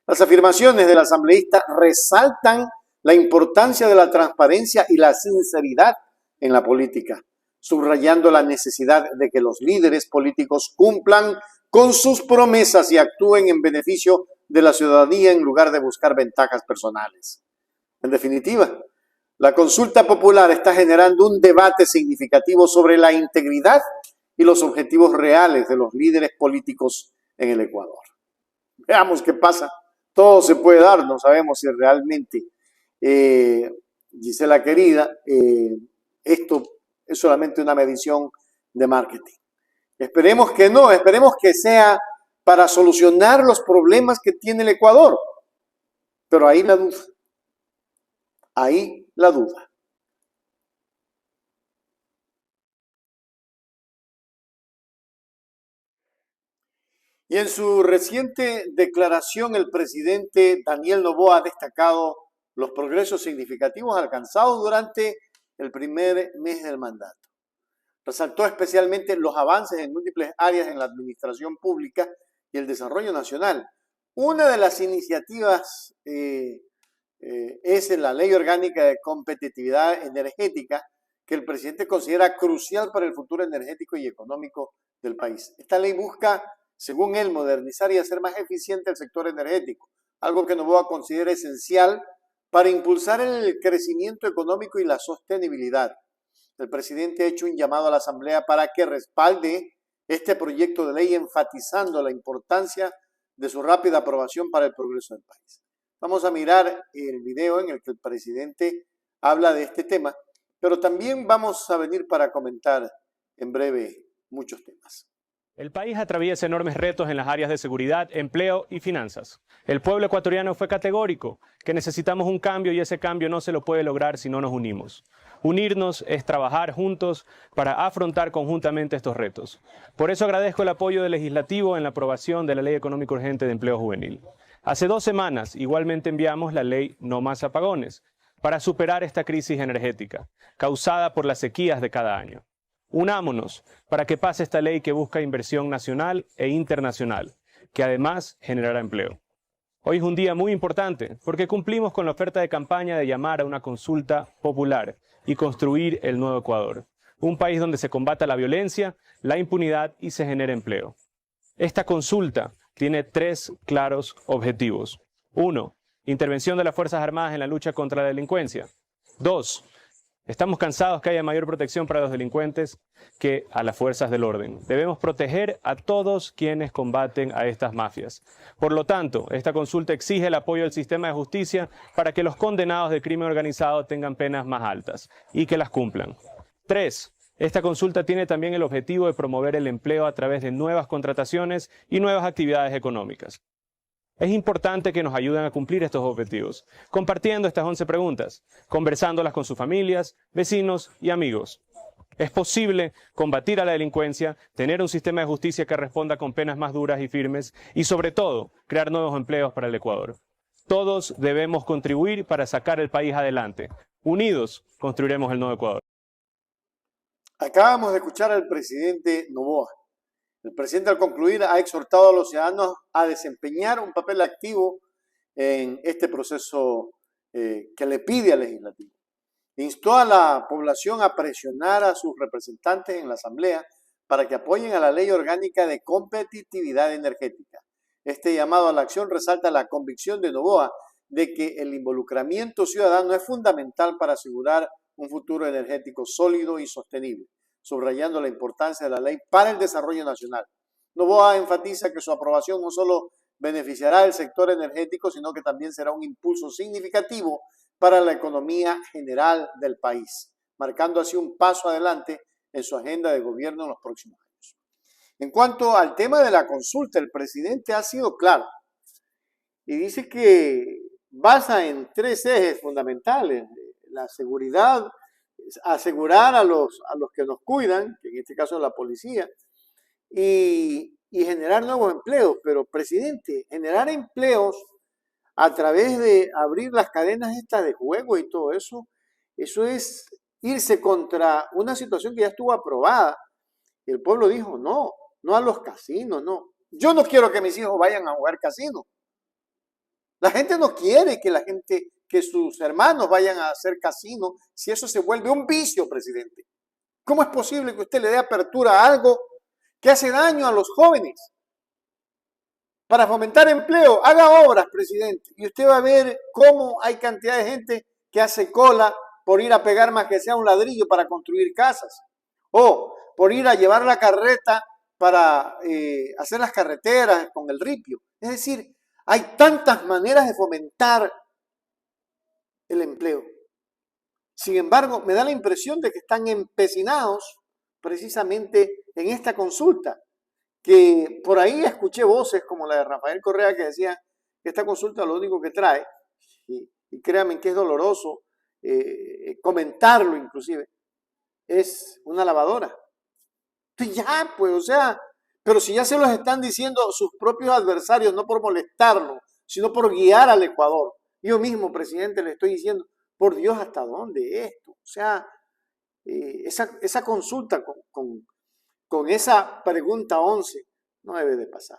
Las afirmaciones del asambleísta resaltan la importancia de la transparencia y la sinceridad en la política, subrayando la necesidad de que los líderes políticos cumplan con sus promesas y actúen en beneficio de la ciudadanía en lugar de buscar ventajas personales. En definitiva, la consulta popular está generando un debate significativo sobre la integridad y los objetivos reales de los líderes políticos en el Ecuador. Veamos qué pasa. Todo se puede dar, no sabemos si realmente, Gisela querida, esto es solamente una medición de marketing. Esperemos que no, esperemos que sea para solucionar los problemas que tiene el Ecuador. Pero ahí la duda. Ahí la duda. Y en su reciente declaración, el presidente Daniel Noboa ha destacado los progresos significativos alcanzados durante el primer mes del mandato. Resaltó especialmente los avances en múltiples áreas en la administración pública y el desarrollo nacional. Una de las iniciativas es la Ley Orgánica de Competitividad Energética, que el presidente considera crucial para el futuro energético y económico del país. Esta ley busca, según él, modernizar y hacer más eficiente el sector energético, algo que Noboa considera esencial para impulsar el crecimiento económico y la sostenibilidad. El presidente ha hecho un llamado a la Asamblea para que respalde este proyecto de ley, enfatizando la importancia de su rápida aprobación para el progreso del país. Vamos a mirar el video en el que el presidente habla de este tema, pero también vamos a venir para comentar en breve muchos temas. El país atraviesa enormes retos en las áreas de seguridad, empleo y finanzas. El pueblo ecuatoriano fue categórico, que necesitamos un cambio y ese cambio no se lo puede lograr si no nos unimos. Unirnos es trabajar juntos para afrontar conjuntamente estos retos. Por eso agradezco el apoyo del Legislativo en la aprobación de la Ley Económica Urgente de Empleo Juvenil. Hace 2 semanas igualmente enviamos la ley No Más Apagones para superar esta crisis energética causada por las sequías de cada año. Unámonos para que pase esta ley que busca inversión nacional e internacional, que además generará empleo. Hoy es un día muy importante porque cumplimos con la oferta de campaña de llamar a una consulta popular y construir el nuevo Ecuador, un país donde se combata la violencia, la impunidad y se genere empleo. Esta consulta tiene 3 claros objetivos. 1. Intervención de las Fuerzas Armadas en la lucha contra la delincuencia. 2. Estamos cansados que haya mayor protección para los delincuentes que a las fuerzas del orden. Debemos proteger a todos quienes combaten a estas mafias. Por lo tanto, esta consulta exige el apoyo del sistema de justicia para que los condenados de crimen organizado tengan penas más altas y que las cumplan. 3. Esta consulta tiene también el objetivo de promover el empleo a través de nuevas contrataciones y nuevas actividades económicas. Es importante que nos ayuden a cumplir estos objetivos, compartiendo estas 11 preguntas, conversándolas con sus familias, vecinos y amigos. Es posible combatir a la delincuencia, tener un sistema de justicia que responda con penas más duras y firmes y, sobre todo, crear nuevos empleos para el Ecuador. Todos debemos contribuir para sacar el país adelante. Unidos construiremos el nuevo Ecuador. Acabamos de escuchar al presidente Noboa. El presidente, al concluir, ha exhortado a los ciudadanos a desempeñar un papel activo en este proceso que le pide al legislativo. Instó a la población a presionar a sus representantes en la Asamblea para que apoyen a la Ley Orgánica de Competitividad Energética. Este llamado a la acción resalta la convicción de Noboa de que el involucramiento ciudadano es fundamental para asegurar un futuro energético sólido y sostenible, subrayando la importancia de la ley para el desarrollo nacional. Noboa enfatiza que su aprobación no solo beneficiará al sector energético, sino que también será un impulso significativo para la economía general del país, marcando así un paso adelante en su agenda de gobierno en los próximos años. En cuanto al tema de la consulta, el presidente ha sido claro y dice que basa en 3 ejes fundamentales: la seguridad, asegurar a los que nos cuidan, que en este caso es la policía, y generar nuevos empleos. Pero, presidente, generar empleos a través de abrir las cadenas estas de juego y todo eso, eso es irse contra una situación que ya estuvo aprobada. Y el pueblo dijo, no, no a los casinos, no. Yo no quiero que mis hijos vayan a jugar casino. La gente no quiere que sus hermanos vayan a hacer casino si eso se vuelve un vicio, presidente. ¿Cómo es posible que usted le dé apertura a algo que hace daño a los jóvenes? Para fomentar empleo, haga obras, presidente, y usted va a ver cómo hay cantidad de gente que hace cola por ir a pegar más que sea un ladrillo para construir casas, o por ir a llevar la carreta para hacer las carreteras con el ripio. Es decir, hay tantas maneras de fomentar el empleo. Sin embargo, me da la impresión de que están empecinados precisamente en esta consulta, que por ahí escuché voces como la de Rafael Correa que decía que esta consulta lo único que trae, y créanme que es doloroso comentarlo inclusive, es una lavadora. Entonces ya, pues, o sea, pero si ya se los están diciendo sus propios adversarios, no por molestarlo, sino por guiar al Ecuador. Yo mismo, presidente, le estoy diciendo, por Dios, ¿hasta dónde esto? O sea, esa consulta con esa pregunta 11 no debe de pasar.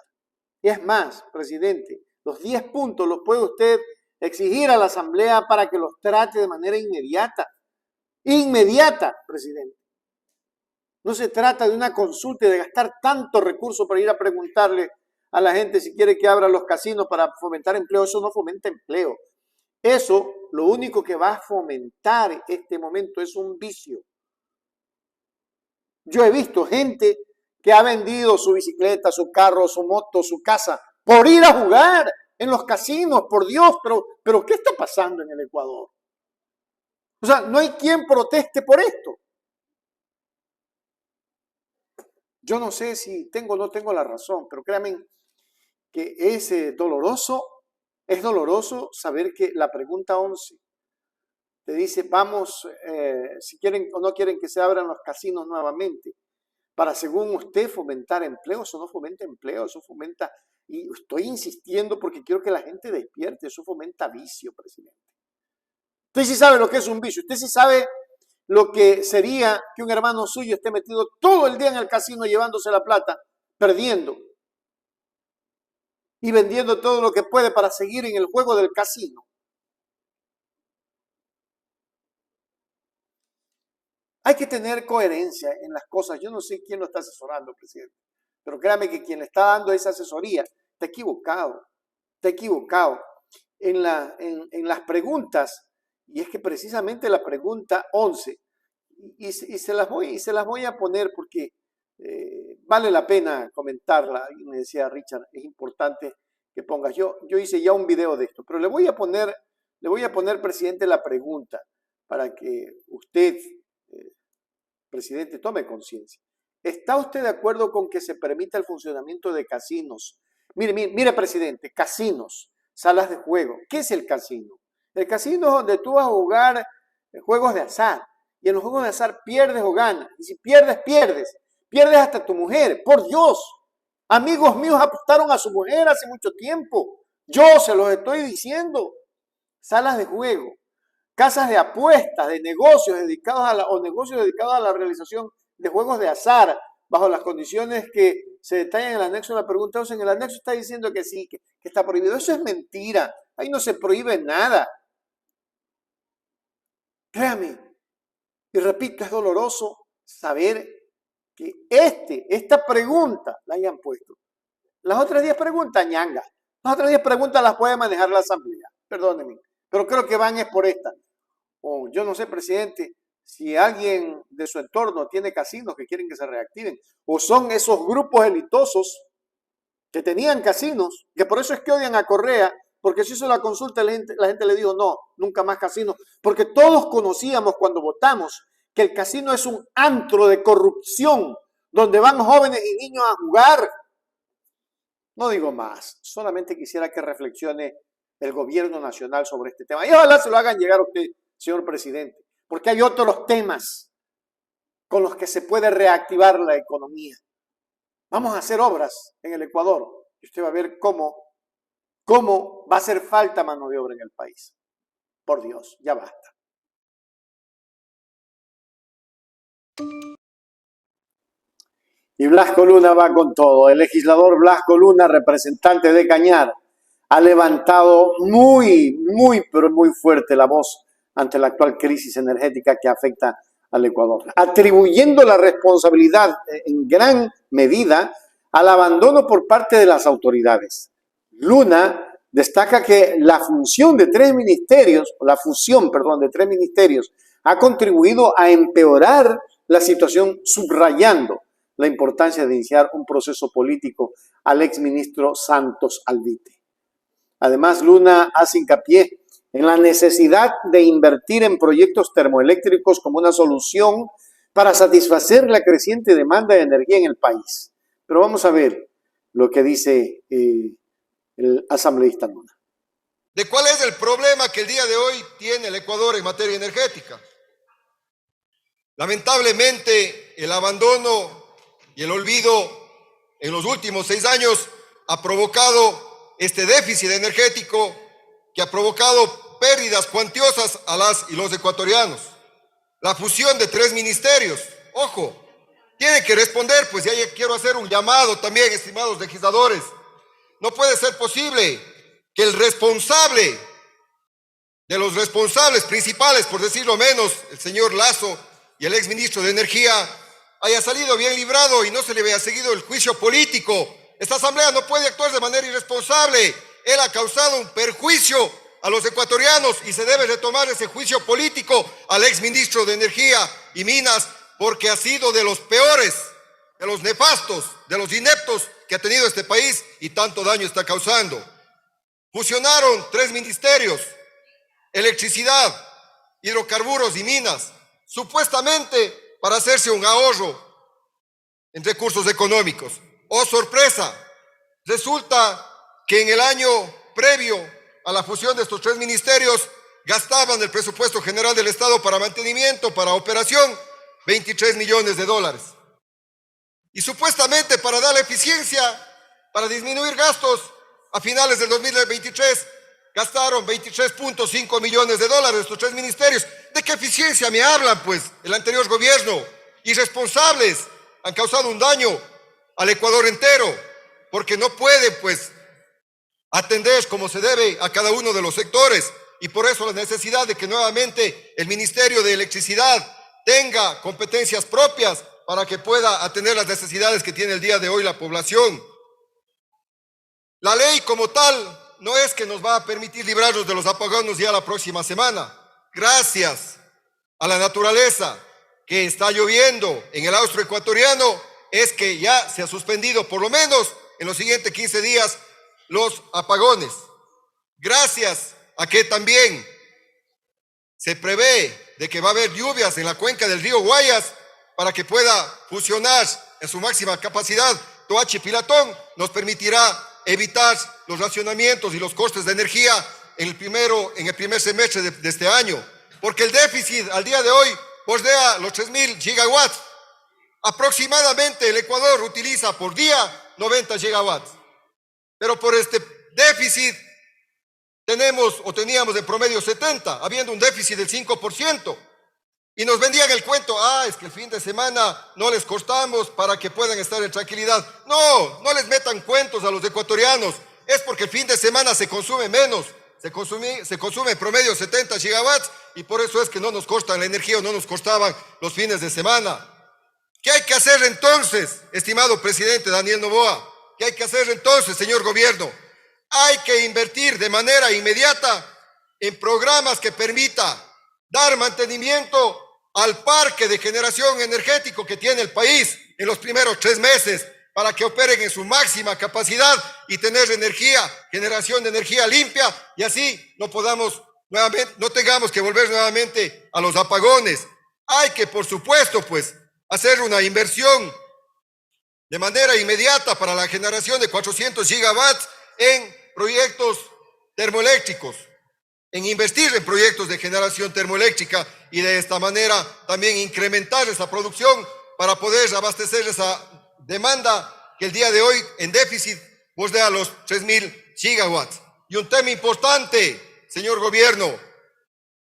Y es más, presidente, los 10 puntos los puede usted exigir a la Asamblea para que los trate de manera inmediata. Inmediata, presidente. No se trata de una consulta y de gastar tanto recurso para ir a preguntarle a la gente si quiere que abra los casinos para fomentar empleo. Eso no fomenta empleo. Eso lo único que va a fomentar este momento es un vicio. Yo he visto gente que ha vendido su bicicleta, su carro, su moto, su casa por ir a jugar en los casinos, por Dios, pero ¿qué está pasando en el Ecuador? O sea, no hay quien proteste por esto. Yo no sé si tengo o no tengo la razón, pero créanme que es doloroso saber que la pregunta 11 te dice, vamos, si quieren o no quieren que se abran los casinos nuevamente, para, según usted, fomentar empleo. Eso no fomenta empleo, eso fomenta, y estoy insistiendo porque quiero que la gente despierte, eso fomenta vicio, presidente. Usted sí sabe lo que es un vicio, usted sí sabe lo que sería que un hermano suyo esté metido todo el día en el casino llevándose la plata, perdiendo y vendiendo todo lo que puede para seguir en el juego del casino. Hay que tener coherencia en las cosas. Yo no sé quién lo está asesorando, presidente, pero créame que quien le está dando esa asesoría está equivocado. Está equivocado en las preguntas, y es que precisamente la pregunta 11, y se las voy a poner porque vale la pena comentarla. Y me decía Richard, es importante que pongas. Yo hice ya un video de esto, pero le voy a poner, presidente, la pregunta para que usted, presidente, tome conciencia. ¿Está usted de acuerdo con que se permita el funcionamiento de casinos? Mire, presidente, casinos, salas de juego. ¿Qué es el casino? El casino es donde tú vas a jugar juegos de azar. Y en los juegos de azar pierdes o ganas. Y si pierdes, pierdes. Pierdes hasta tu mujer. Por Dios. Amigos míos apostaron a su mujer hace mucho tiempo. Yo se los estoy diciendo. Salas de juego, casas de apuestas, de negocios dedicados a la realización de juegos de azar, bajo las condiciones que se detallan en el anexo de la pregunta 11. En el anexo está diciendo que sí, que está prohibido. Eso es mentira. Ahí no se prohíbe nada. Créame. Y repito, es doloroso saber que esta pregunta la hayan puesto. Las otras 10 preguntas, ñanga. Las otras 10 preguntas las puede manejar la Asamblea. Perdónenme. Pero creo que van es por esta. O yo no sé, presidente, si alguien de su entorno tiene casinos que quieren que se reactiven. O son esos grupos elitosos que tenían casinos, que por eso es que odian a Correa, porque se hizo la consulta y la gente le dijo, no, nunca más casinos. Porque todos conocíamos cuando votamos que el casino es un antro de corrupción, donde van jóvenes y niños a jugar. No digo más, solamente quisiera que reflexione el gobierno nacional sobre este tema. Y ojalá se lo hagan llegar a usted, señor presidente, porque hay otros temas con los que se puede reactivar la economía. Vamos a hacer obras en el Ecuador y usted va a ver cómo va a hacer falta mano de obra en el país. Por Dios, ya basta. Y Blasco Luna va con todo. El legislador Blasco Luna, representante de Cañar, ha levantado pero muy fuerte la voz ante la actual crisis energética que afecta al Ecuador, atribuyendo la responsabilidad en gran medida al abandono por parte de las autoridades. Luna destaca que la fusión de tres ministerios ha contribuido a empeorar la situación, subrayando la importancia de iniciar un proceso político al exministro Santos Alvite. Además, Luna hace hincapié en la necesidad de invertir en proyectos termoeléctricos como una solución para satisfacer la creciente demanda de energía en el país. Pero vamos a ver lo que dice el asambleísta Luna. ¿De cuál es el problema que el día de hoy tiene el Ecuador en materia energética? Lamentablemente, el abandono y el olvido en los últimos 6 años ha provocado este déficit energético que ha provocado pérdidas cuantiosas a las y los ecuatorianos. La fusión de 3 ministerios, ojo, tiene que responder, pues ya quiero hacer un llamado también, estimados legisladores. No puede ser posible que el responsable de los responsables principales, por decirlo menos, el señor Lasso y el exministro de Energía, haya salido bien librado y no se le haya seguido el juicio político. Esta asamblea no puede actuar de manera irresponsable. Él ha causado un perjuicio a los ecuatorianos y se debe retomar ese juicio político al exministro de Energía y Minas, porque ha sido de los peores, de los nefastos, de los ineptos que ha tenido este país y tanto daño está causando. fusionaron 3 ministerios, electricidad, hidrocarburos y minas, supuestamente para hacerse un ahorro en recursos económicos. ¡Oh, sorpresa! Resulta que en el año previo a la fusión de estos 3 ministerios gastaban el presupuesto general del Estado para mantenimiento, para operación, 23 millones de dólares. Y supuestamente para darle eficiencia, para disminuir gastos, a finales del 2023 gastaron 23.5 millones de dólares estos 3 ministerios. ¿De qué eficiencia me hablan, pues, el anterior gobierno? Irresponsables, han causado un daño al Ecuador entero, porque no pueden, pues, atender como se debe a cada uno de los sectores, y por eso la necesidad de que nuevamente el Ministerio de Electricidad tenga competencias propias para que pueda atender las necesidades que tiene el día de hoy la población. La ley como tal no es que nos va a permitir librarnos de los apagones ya la próxima semana. Gracias a la naturaleza que está lloviendo en el austroecuatoriano, es que ya se ha suspendido por lo menos en los siguientes 15 días los apagones. Gracias a que también se prevé de que va a haber lluvias en la cuenca del río Guayas para que pueda fusionar en su máxima capacidad Toachi y Pilatón, nos permitirá evitar los racionamientos y los costes de energía en el primer semestre de este año, porque el déficit al día de hoy bordea los 3.000 gigawatts. Aproximadamente el Ecuador utiliza por día 90 gigawatts, pero por este déficit teníamos en promedio 70, habiendo un déficit del 5%, y nos vendían el cuento, es que el fin de semana no les cortamos para que puedan estar en tranquilidad. No les metan cuentos a los ecuatorianos, es porque el fin de semana se consume menos, se consume en promedio 70 gigawatts, y por eso es que no nos cortan la energía o no nos cortaban los fines de semana. ¿Qué hay que hacer entonces, estimado presidente Daniel Noboa? ¿Qué hay que hacer entonces, señor gobierno? Hay que invertir de manera inmediata en programas que permita dar mantenimiento al parque de generación energético que tiene el país en los primeros 3 meses para que operen en su máxima capacidad y tener generación de energía limpia, y así no tengamos que volver nuevamente a los apagones. Hay que, por supuesto, pues, hacer una inversión de manera inmediata para la generación de 400 gigawatts en proyectos termoeléctricos, en invertir en proyectos de generación termoeléctrica, y de esta manera también incrementar esa producción para poder abastecer esa demanda que el día de hoy en déficit bordea los 3.000 gigawatts. Y un tema importante, señor gobierno,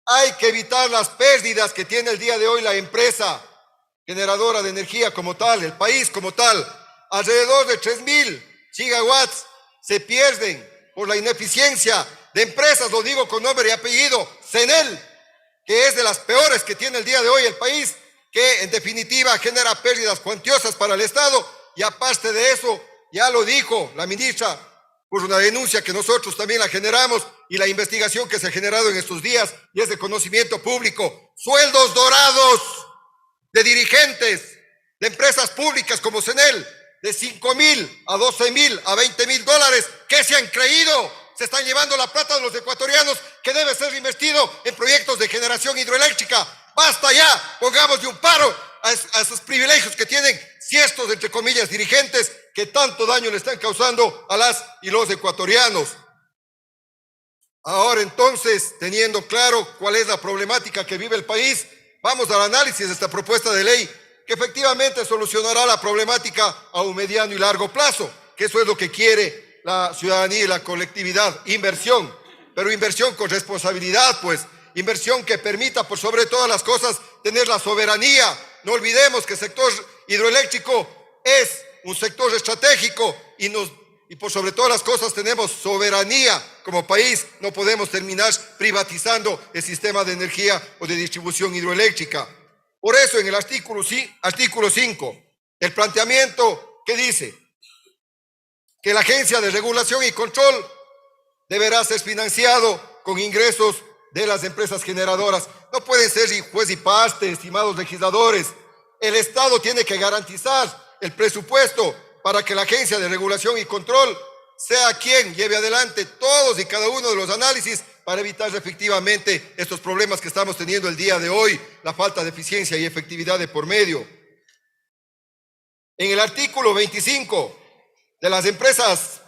hay que evitar las pérdidas que tiene el día de hoy la empresa generadora de energía como tal, el país como tal. Alrededor de 3.000 gigawatts se pierden por la ineficiencia de empresas, lo digo con nombre y apellido, CENEL, que es de las peores que tiene el día de hoy el país, que en definitiva genera pérdidas cuantiosas para el Estado, y aparte de eso, ya lo dijo la ministra, por una denuncia que nosotros también la generamos, y la investigación que se ha generado en estos días, y es de conocimiento público, sueldos dorados de dirigentes de empresas públicas como CENEL, de 5.000 a 12.000 a 20.000 dólares, ¿qué se han creído? Se están llevando la plata de los ecuatorianos que debe ser reinvertido en proyectos de generación hidroeléctrica. ¡Basta ya! Pongamos de un paro a esos privilegios que tienen ciertos, entre comillas, dirigentes que tanto daño le están causando a las y los ecuatorianos. Ahora entonces, teniendo claro cuál es la problemática que vive el país, vamos al análisis de esta propuesta de ley que efectivamente solucionará la problemática a un mediano y largo plazo, que eso es lo que quiere la ciudadanía y la colectividad. Inversión, pero inversión con responsabilidad, pues, inversión que permita, por sobre todas las cosas, tener la soberanía. No olvidemos que el sector hidroeléctrico es un sector estratégico y por sobre todas las cosas tenemos soberanía como país. No podemos terminar privatizando el sistema de energía o de distribución hidroeléctrica. Por eso en el artículo 5, el planteamiento que dice que la Agencia de Regulación y Control deberá ser financiado con ingresos de las empresas generadoras. No pueden ser juez y parte, estimados legisladores. El Estado tiene que garantizar el presupuesto para que la Agencia de Regulación y Control sea quien lleve adelante todos y cada uno de los análisis para evitar efectivamente estos problemas que estamos teniendo el día de hoy, la falta de eficiencia y efectividad de por medio. En el artículo 25 de las empresas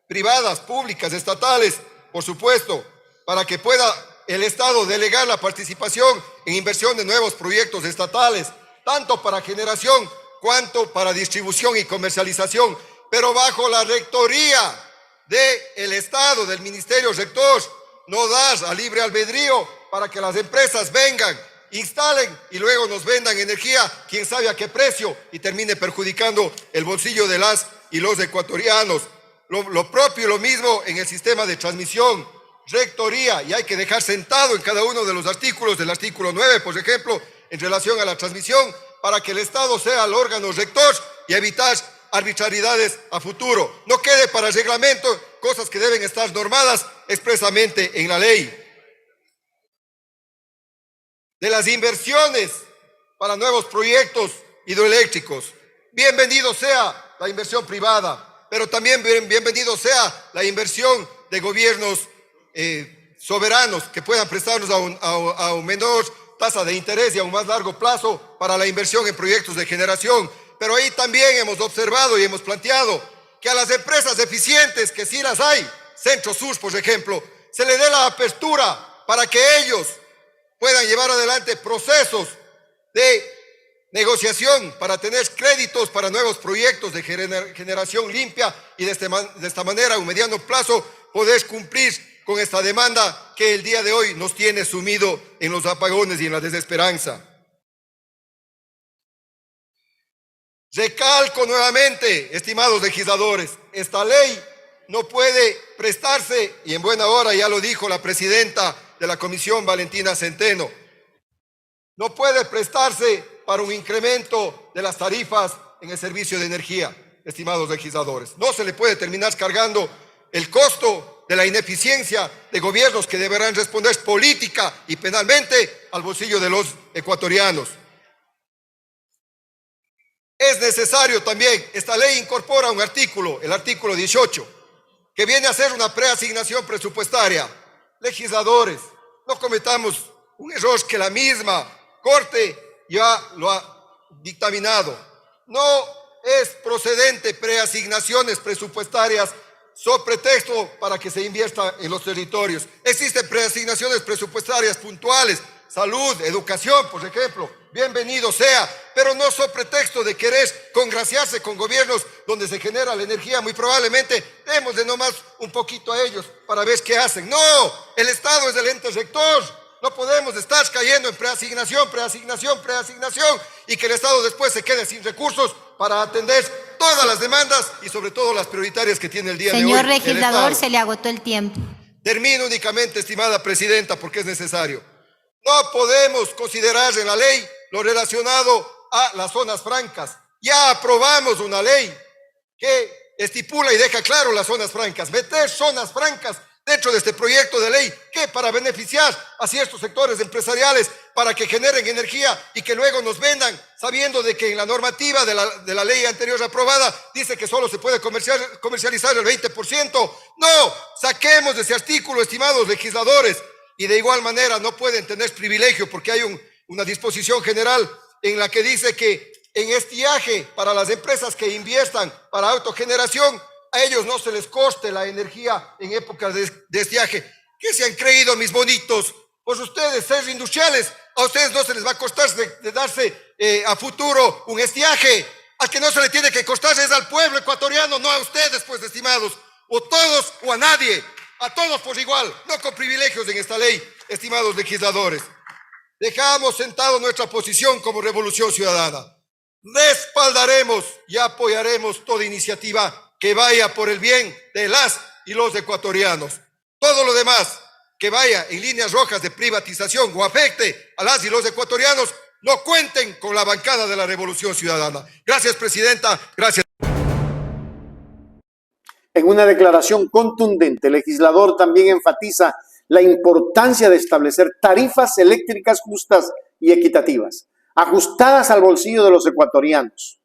privadas, públicas, estatales, por supuesto, para que pueda el Estado delegar la participación en inversión de nuevos proyectos estatales, tanto para generación cuanto para distribución y comercialización, pero bajo la rectoría del Estado, del Ministerio Rector, no dar a libre albedrío para que las empresas vengan, instalen y luego nos vendan energía, quién sabe a qué precio, y termine perjudicando el bolsillo de las y los ecuatorianos. Lo propio y lo mismo en el sistema de transmisión, rectoría, y hay que dejar sentado en cada uno de los artículos, del artículo 9, por ejemplo, en relación a la transmisión, para que el Estado sea el órgano rector y evitar arbitrariedades a futuro. No quede para reglamento cosas que deben estar normadas expresamente en la ley. De las inversiones para nuevos proyectos hidroeléctricos, bienvenido sea la inversión privada, pero también bienvenido sea la inversión de gobiernos soberanos que puedan prestarnos a un menor tasa de interés y a un más largo plazo para la inversión en proyectos de generación. Pero ahí también hemos observado y hemos planteado que a las empresas eficientes, que sí las hay, Centro Sur, por ejemplo, se le dé la apertura para que ellos puedan llevar adelante procesos de negociación para tener créditos para nuevos proyectos de generación limpia y de esta manera a un mediano plazo poder cumplir con esta demanda que el día de hoy nos tiene sumido en los apagones y en la desesperanza. Recalco nuevamente, estimados legisladores, esta ley no puede prestarse, y en buena hora ya lo dijo la presidenta de la Comisión, Valentina Centeno, no puede prestarse para un incremento de las tarifas en el servicio de energía, estimados legisladores. No se le puede terminar cargando el costo de la ineficiencia de gobiernos que deberán responder política y penalmente al bolsillo de los ecuatorianos. Es necesario también, esta ley incorpora un artículo, el artículo 18, que viene a ser una preasignación presupuestaria. Legisladores, no cometamos un error que la misma Corte ya lo ha dictaminado. No es procedente preasignaciones presupuestarias sobre pretexto para que se invierta en los territorios. Existen preasignaciones presupuestarias puntuales, salud, educación, por ejemplo, bienvenido sea, pero no sobre pretexto de querer congraciarse con gobiernos donde se genera la energía. Muy probablemente demos de nomás un poquito a ellos para ver qué hacen. No, el Estado es el ente rector. No podemos estar cayendo en preasignación y que el Estado después se quede sin recursos para atender todas las demandas y sobre todo las prioritarias que tiene el día de hoy. Señor legislador, se le agotó el tiempo. Termino únicamente, estimada presidenta, porque es necesario. No podemos considerar en la ley lo relacionado a las zonas francas. Ya aprobamos una ley que estipula y deja claro las zonas francas. Meter zonas francas dentro de este proyecto de ley, que para beneficiar a ciertos sectores empresariales, para que generen energía y que luego nos vendan, sabiendo de que en la normativa de la ley anterior aprobada dice que solo se puede comercializar el 20%. No, saquemos de ese artículo, estimados legisladores, y de igual manera no pueden tener privilegio porque hay una disposición general en la que dice que en estiaje para las empresas que inviertan para autogeneración, a ellos no se les coste la energía en épocas de estiaje. ¿Qué se han creído, mis bonitos? Pues ustedes, seres industriales, a ustedes no se les va a costar de darse a futuro un estiaje. Al que no se le tiene que costar es al pueblo ecuatoriano, no a ustedes, pues, estimados. O todos o a nadie. A todos por igual, no con privilegios en esta ley, estimados legisladores. Dejamos sentado nuestra posición como Revolución Ciudadana. Respaldaremos y apoyaremos toda iniciativa que vaya por el bien de las y los ecuatorianos. Todo lo demás que vaya en líneas rojas de privatización o afecte a las y los ecuatorianos, no cuenten con la bancada de la Revolución Ciudadana. Gracias, presidenta. Gracias. En una declaración contundente, el legislador también enfatiza la importancia de establecer tarifas eléctricas justas y equitativas, ajustadas al bolsillo de los ecuatorianos.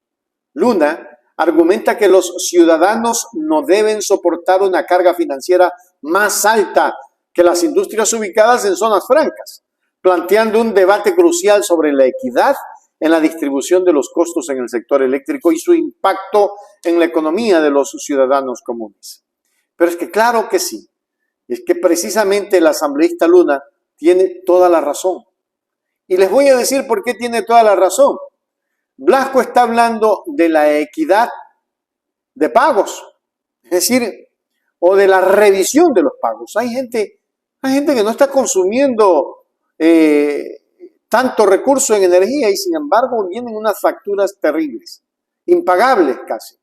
Luna argumenta que los ciudadanos no deben soportar una carga financiera más alta que las industrias ubicadas en zonas francas, planteando un debate crucial sobre la equidad en la distribución de los costos en el sector eléctrico y su impacto en la economía de los ciudadanos comunes. Pero es que claro que sí, es que precisamente el asambleísta Luna tiene toda la razón. Y les voy a decir por qué tiene toda la razón. Blasco está hablando de la equidad de pagos, es decir, o de la revisión de los pagos. Hay gente que no está consumiendo tanto recurso en energía y sin embargo vienen unas facturas terribles, impagables casi.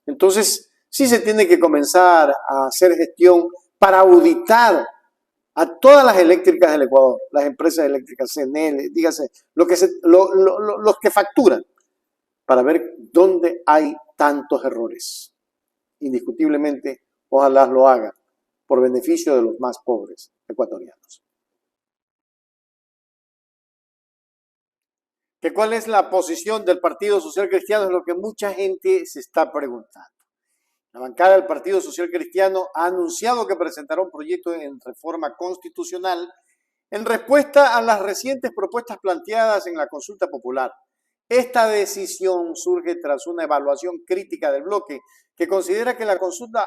Entonces, sí se tiene que comenzar a hacer gestión para auditar a todas las eléctricas del Ecuador, las empresas eléctricas, CNL, dígase, los que facturan, para ver dónde hay tantos errores. Indiscutiblemente, ojalá lo hagan por beneficio de los más pobres ecuatorianos. ¿Cuál es la posición del Partido Social Cristiano? Es lo que mucha gente se está preguntando. La bancada del Partido Social Cristiano ha anunciado que presentará un proyecto en reforma constitucional en respuesta a las recientes propuestas planteadas en la consulta popular. Esta decisión surge tras una evaluación crítica del bloque que considera que la consulta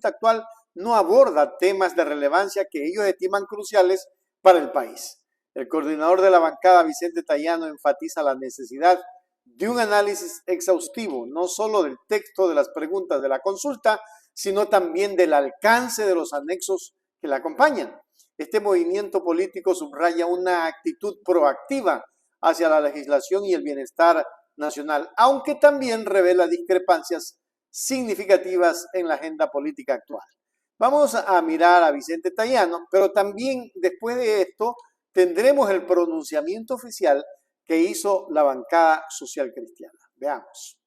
actual no aborda temas de relevancia que ellos estiman cruciales para el país. El coordinador de la bancada, Vicente Tayano, enfatiza la necesidad de un análisis exhaustivo, no solo del texto de las preguntas de la consulta, sino también del alcance de los anexos que la acompañan. Este movimiento político subraya una actitud proactiva hacia la legislación y el bienestar nacional, aunque también revela discrepancias significativas en la agenda política actual. Vamos a mirar a Vicente Tayano, pero también después de esto tendremos el pronunciamiento oficial que hizo la bancada social cristiana. Veamos.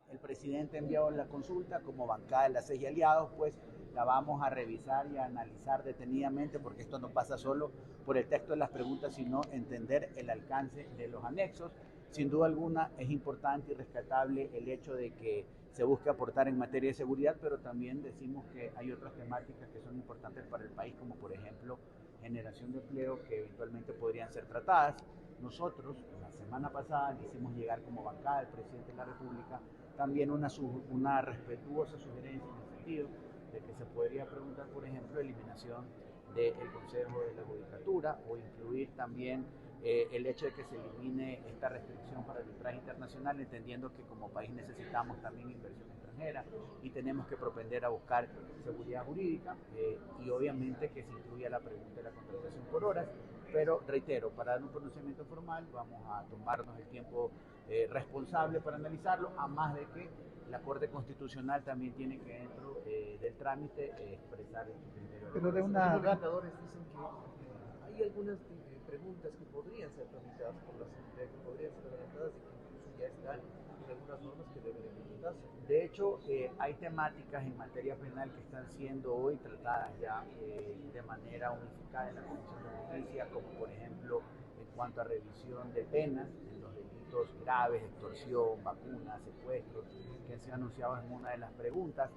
El presidente envió la consulta como bancada de las 6 aliados, pues la vamos a revisar y a analizar detenidamente, porque esto no pasa solo por el texto de las preguntas, sino entender el alcance de los anexos. Sin duda alguna es importante y rescatable el hecho de que se busque aportar en materia de seguridad, pero también decimos que hay otras temáticas que son importantes para el país, como por ejemplo generación de empleo, que eventualmente podrían ser tratadas. Nosotros, la semana pasada, le hicimos llegar como bancada al presidente de la República también una respetuosa sugerencia en el sentido de que se podría preguntar, por ejemplo, eliminación del Consejo de la Judicatura o incluir también el hecho de que se elimine esta restricción para el arbitraje internacional, entendiendo que como país necesitamos también inversión extranjera y tenemos que propender a buscar seguridad jurídica y obviamente que se incluya la pregunta de la contratación por horas. Pero reitero, para dar un pronunciamiento formal vamos a tomarnos el tiempo responsable para analizarlo, a más de que la Corte Constitucional también tiene que dentro del trámite expresar el criterio. Pero de una... Los legisladores dicen que hay algunas preguntas que podrían ser tramitadas por la Asamblea, que podrían ser adelantadas y que incluso ya están en algunas normas que deben implementarse. De hecho, hay temáticas en materia penal que están siendo hoy tratadas ya de manera unificada en la Comisión de Justicia, como por ejemplo en cuanto a revisión de penas en los delitos graves, extorsión, vacunas, secuestros, que han sido anunciados en una de las preguntas.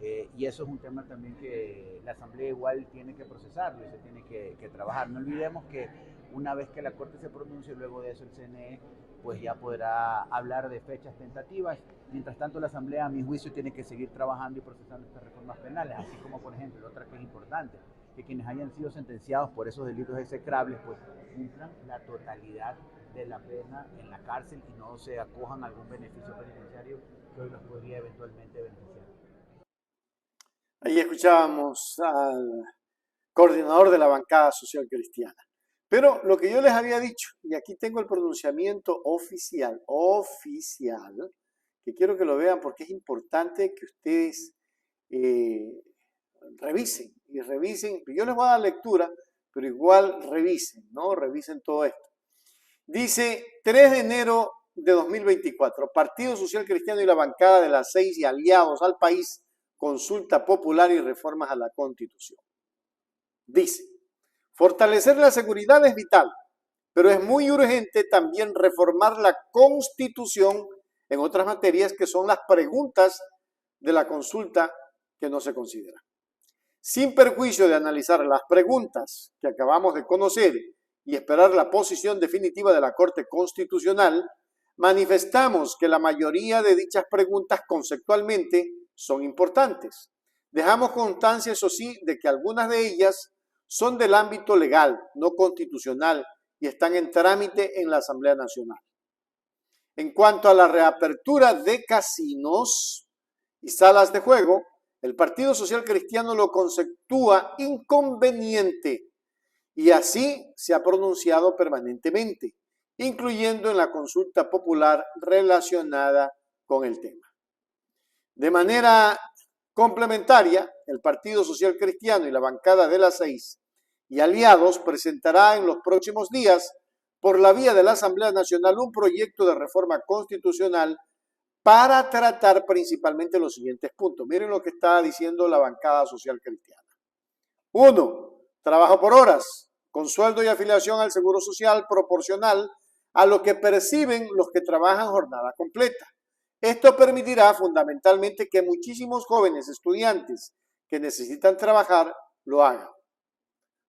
Y eso es un tema también que la Asamblea igual tiene que procesarlo y se tiene que trabajar. No olvidemos que una vez que la Corte se pronuncie, luego de eso el CNE pues ya podrá hablar de fechas tentativas. Mientras tanto, la Asamblea, a mi juicio, tiene que seguir trabajando y procesando estas reformas penales, así como, por ejemplo, otra que es importante, que quienes hayan sido sentenciados por esos delitos execrables pues cumplan la totalidad de la pena en la cárcel y no se acojan a algún beneficio penitenciario que hoy los podría eventualmente beneficiar. Ahí escuchábamos al coordinador de la bancada social cristiana. Pero lo que yo les había dicho, y aquí tengo el pronunciamiento oficial, que quiero que lo vean porque es importante que ustedes revisen. Yo les voy a dar lectura, pero igual revisen, ¿no? Revisen todo esto. Dice, 3 de enero de 2024, Partido Social Cristiano y la bancada de las 6 y aliados al país, consulta popular y reformas a la Constitución. Dice, fortalecer la seguridad es vital, pero es muy urgente también reformar la Constitución en otras materias que son las preguntas de la consulta que no se consideran. Sin perjuicio de analizar las preguntas que acabamos de conocer y esperar la posición definitiva de la Corte Constitucional, manifestamos que la mayoría de dichas preguntas conceptualmente son importantes. Dejamos constancia, eso sí, de que algunas de ellas son del ámbito legal, no constitucional, y están en trámite en la Asamblea Nacional. En cuanto a la reapertura de casinos y salas de juego, el Partido Social Cristiano lo conceptúa inconveniente y así se ha pronunciado permanentemente, incluyendo en la consulta popular relacionada con el tema. De manera complementaria, el Partido Social Cristiano y la bancada de las 6 y aliados presentará en los próximos días por la vía de la Asamblea Nacional un proyecto de reforma constitucional para tratar principalmente los siguientes puntos. Miren lo que está diciendo la bancada social cristiana. 1. Trabajo por horas, con sueldo y afiliación al Seguro Social proporcional a lo que perciben los que trabajan jornada completa. Esto permitirá fundamentalmente que muchísimos jóvenes estudiantes que necesitan trabajar lo hagan.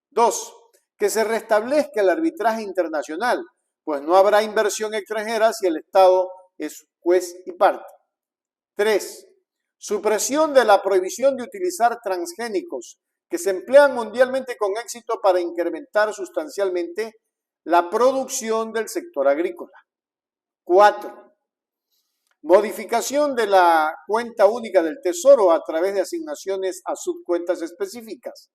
2. Que se restablezca el arbitraje internacional, pues no habrá inversión extranjera si el Estado es juez y parte. 3. Supresión de la prohibición de utilizar transgénicos que se emplean mundialmente con éxito para incrementar sustancialmente la producción del sector agrícola. 4. Modificación de la cuenta única del Tesoro a través de asignaciones a subcuentas específicas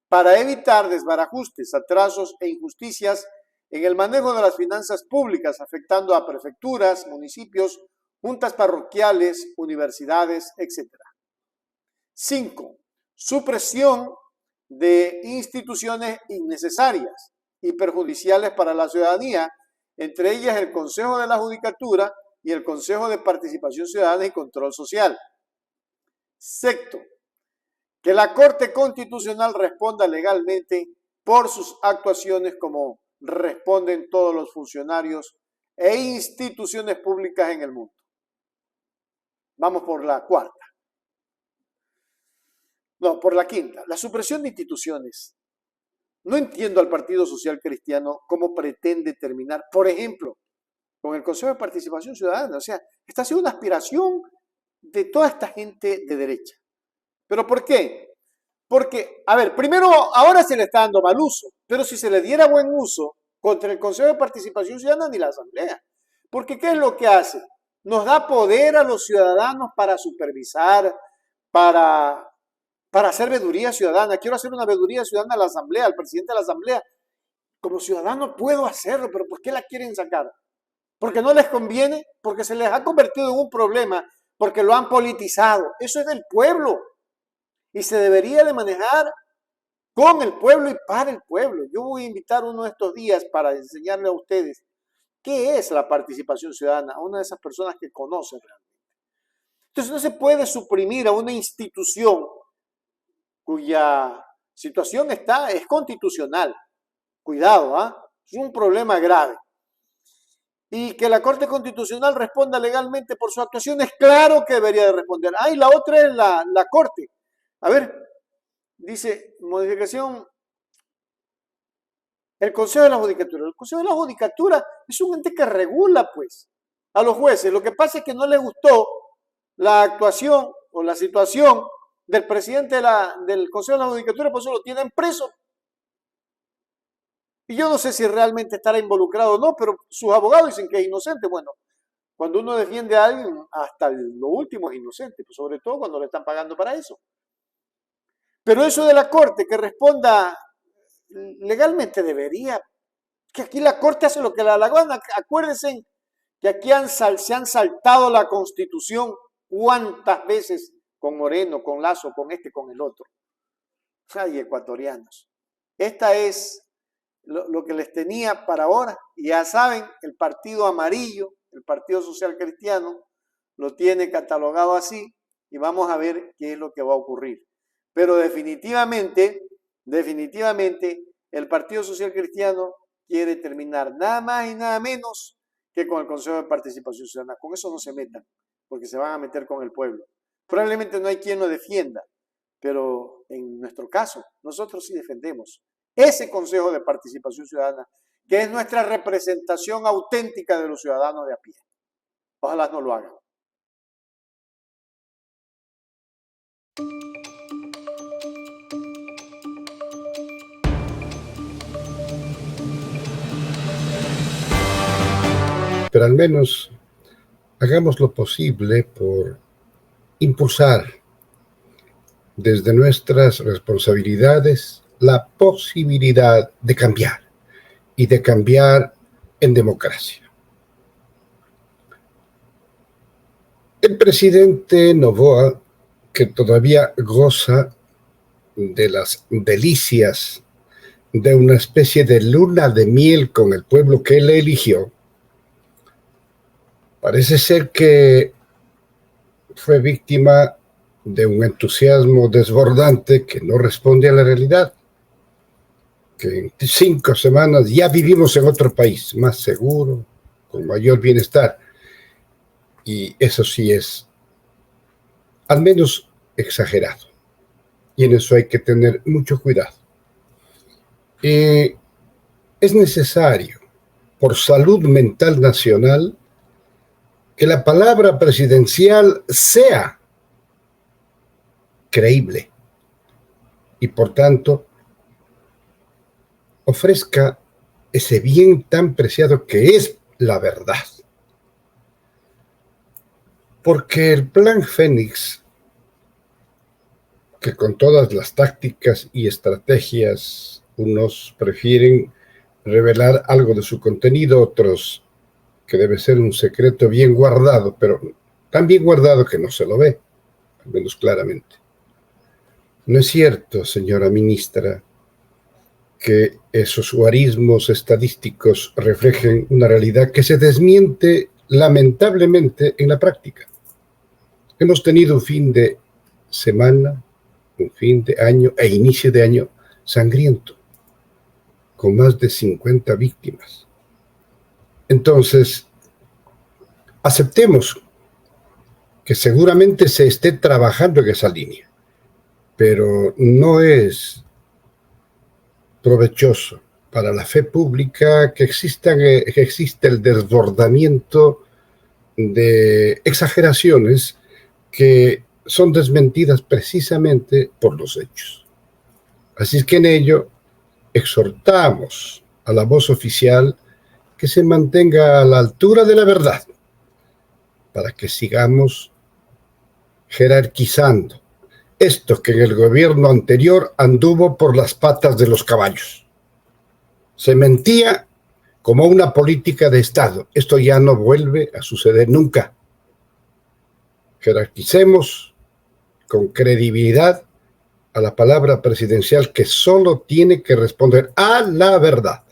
para evitar desbarajustes, atrasos e injusticias en el manejo de las finanzas públicas, afectando a prefecturas, municipios, juntas parroquiales, universidades, etc. 5. Supresión de instituciones innecesarias y perjudiciales para la ciudadanía, entre ellas el Consejo de la Judicatura y el Consejo de Participación Ciudadana y Control Social. 6. Que la Corte Constitucional responda legalmente por sus actuaciones como responden todos los funcionarios e instituciones públicas en el mundo. Vamos por la cuarta. No, por la quinta. La supresión de instituciones. No entiendo al Partido Social Cristiano cómo pretende terminar, por ejemplo, con el Consejo de Participación Ciudadana. O sea, esta ha sido una aspiración de toda esta gente de derecha. ¿Pero por qué? Porque, a ver, primero, ahora se le está dando mal uso, pero si se le diera buen uso contra el Consejo de Participación Ciudadana ni la Asamblea. Porque, ¿qué es lo que hace? Nos da poder a los ciudadanos para supervisar, para hacer veeduría ciudadana. Quiero hacer una veeduría ciudadana a la Asamblea, al presidente de la Asamblea. Como ciudadano puedo hacerlo, pero ¿por qué la quieren sacar? ¿Porque no les conviene? Porque se les ha convertido en un problema, porque lo han politizado. Eso es del pueblo y se debería de manejar con el pueblo y para el pueblo. Yo voy a invitar uno de estos días para enseñarle a ustedes qué es la participación ciudadana, a una de esas personas que conocen realmente. Entonces no se puede suprimir a una institución cuya situación es constitucional. Cuidado, es un problema grave. Y que la Corte Constitucional responda legalmente por sus actuaciones, claro que debería de responder. Y la otra es la Corte. A ver, dice, modificación, el Consejo de la Judicatura. El Consejo de la Judicatura es un ente que regula, pues, a los jueces. Lo que pasa es que no les gustó la actuación o la situación del presidente del Consejo de la Judicatura, por eso lo tienen preso. Y yo no sé si realmente estará involucrado o no, pero sus abogados dicen que es inocente. Bueno, cuando uno defiende a alguien, hasta lo último es inocente, pues sobre todo cuando le están pagando para eso. Pero eso de la Corte, que responda legalmente debería, que aquí la Corte hace lo que le da la gana. Acuérdense que aquí se han saltado la Constitución cuántas veces con Moreno, con Lazo, con este, con el otro. Ay, ecuatorianos. Esta es lo que les tenía para ahora. Y ya saben, el Partido Amarillo, el Partido Social Cristiano, lo tiene catalogado así y vamos a ver qué es lo que va a ocurrir. Pero definitivamente, el Partido Social Cristiano quiere terminar nada más y nada menos que que con el Consejo de Participación Ciudadana. Con eso no se metan, porque se van a meter con el pueblo. Probablemente no hay quien lo defienda, pero en nuestro caso, nosotros sí defendemos ese Consejo de Participación Ciudadana, que es nuestra representación auténtica de los ciudadanos de a pie. Ojalá no lo hagan. Pero al menos hagamos lo posible por impulsar desde nuestras responsabilidades la posibilidad de cambiar y de cambiar en democracia. El presidente Noboa, que todavía goza de las delicias de una especie de luna de miel con el pueblo que él eligió, parece ser que fue víctima de un entusiasmo desbordante que no responde a la realidad, que en 5 semanas ya vivimos en otro país, más seguro, con mayor bienestar. Y eso sí es, al menos, exagerado. Y en eso hay que tener mucho cuidado. Es necesario, por salud mental nacional, que la palabra presidencial sea creíble y, por tanto, ofrezca ese bien tan preciado que es la verdad. Porque el plan Fénix, que con todas las tácticas y estrategias, unos prefieren revelar algo de su contenido, otros que debe ser un secreto bien guardado, pero tan bien guardado que no se lo ve, al menos claramente. No es cierto, señora ministra, que esos guarismos estadísticos reflejen una realidad que se desmiente lamentablemente en la práctica. Hemos tenido un fin de semana, un fin de año e inicio de año sangriento, con más de 50 víctimas. Entonces, aceptemos que seguramente se esté trabajando en esa línea, pero no es provechoso para la fe pública que existe el desbordamiento de exageraciones que son desmentidas precisamente por los hechos. Así es que en ello exhortamos a la voz oficial que se mantenga a la altura de la verdad, para que sigamos jerarquizando esto que en el gobierno anterior anduvo por las patas de los caballos. Se mentía como una política de Estado. Esto ya no vuelve a suceder nunca. Jerarquicemos con credibilidad a la palabra presidencial, que solo tiene que responder a la verdad.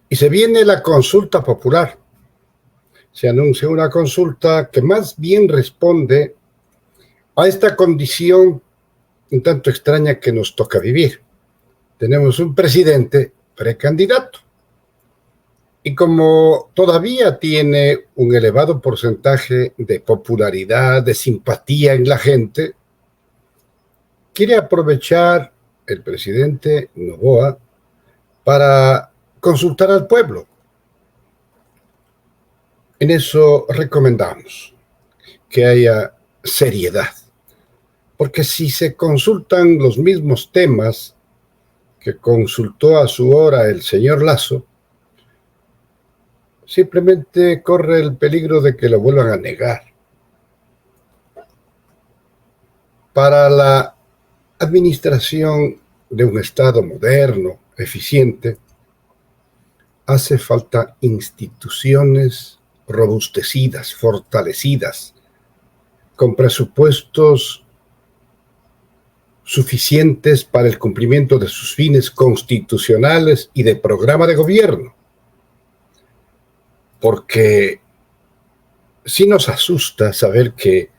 Y se viene la consulta popular. Se anuncia una consulta que más bien responde a esta condición un tanto extraña que nos toca vivir. Tenemos un presidente precandidato. Y como todavía tiene un elevado porcentaje de popularidad, de simpatía en la gente, quiere aprovechar el presidente Noboa para consultar al pueblo. En eso recomendamos que haya seriedad, porque si se consultan los mismos temas que consultó a su hora el señor Lasso, simplemente corre el peligro de que lo vuelvan a negar. Para la administración de un Estado moderno, eficiente, hace falta instituciones robustecidas, fortalecidas, con presupuestos suficientes para el cumplimiento de sus fines constitucionales y de programa de gobierno. Porque sí nos asusta saber que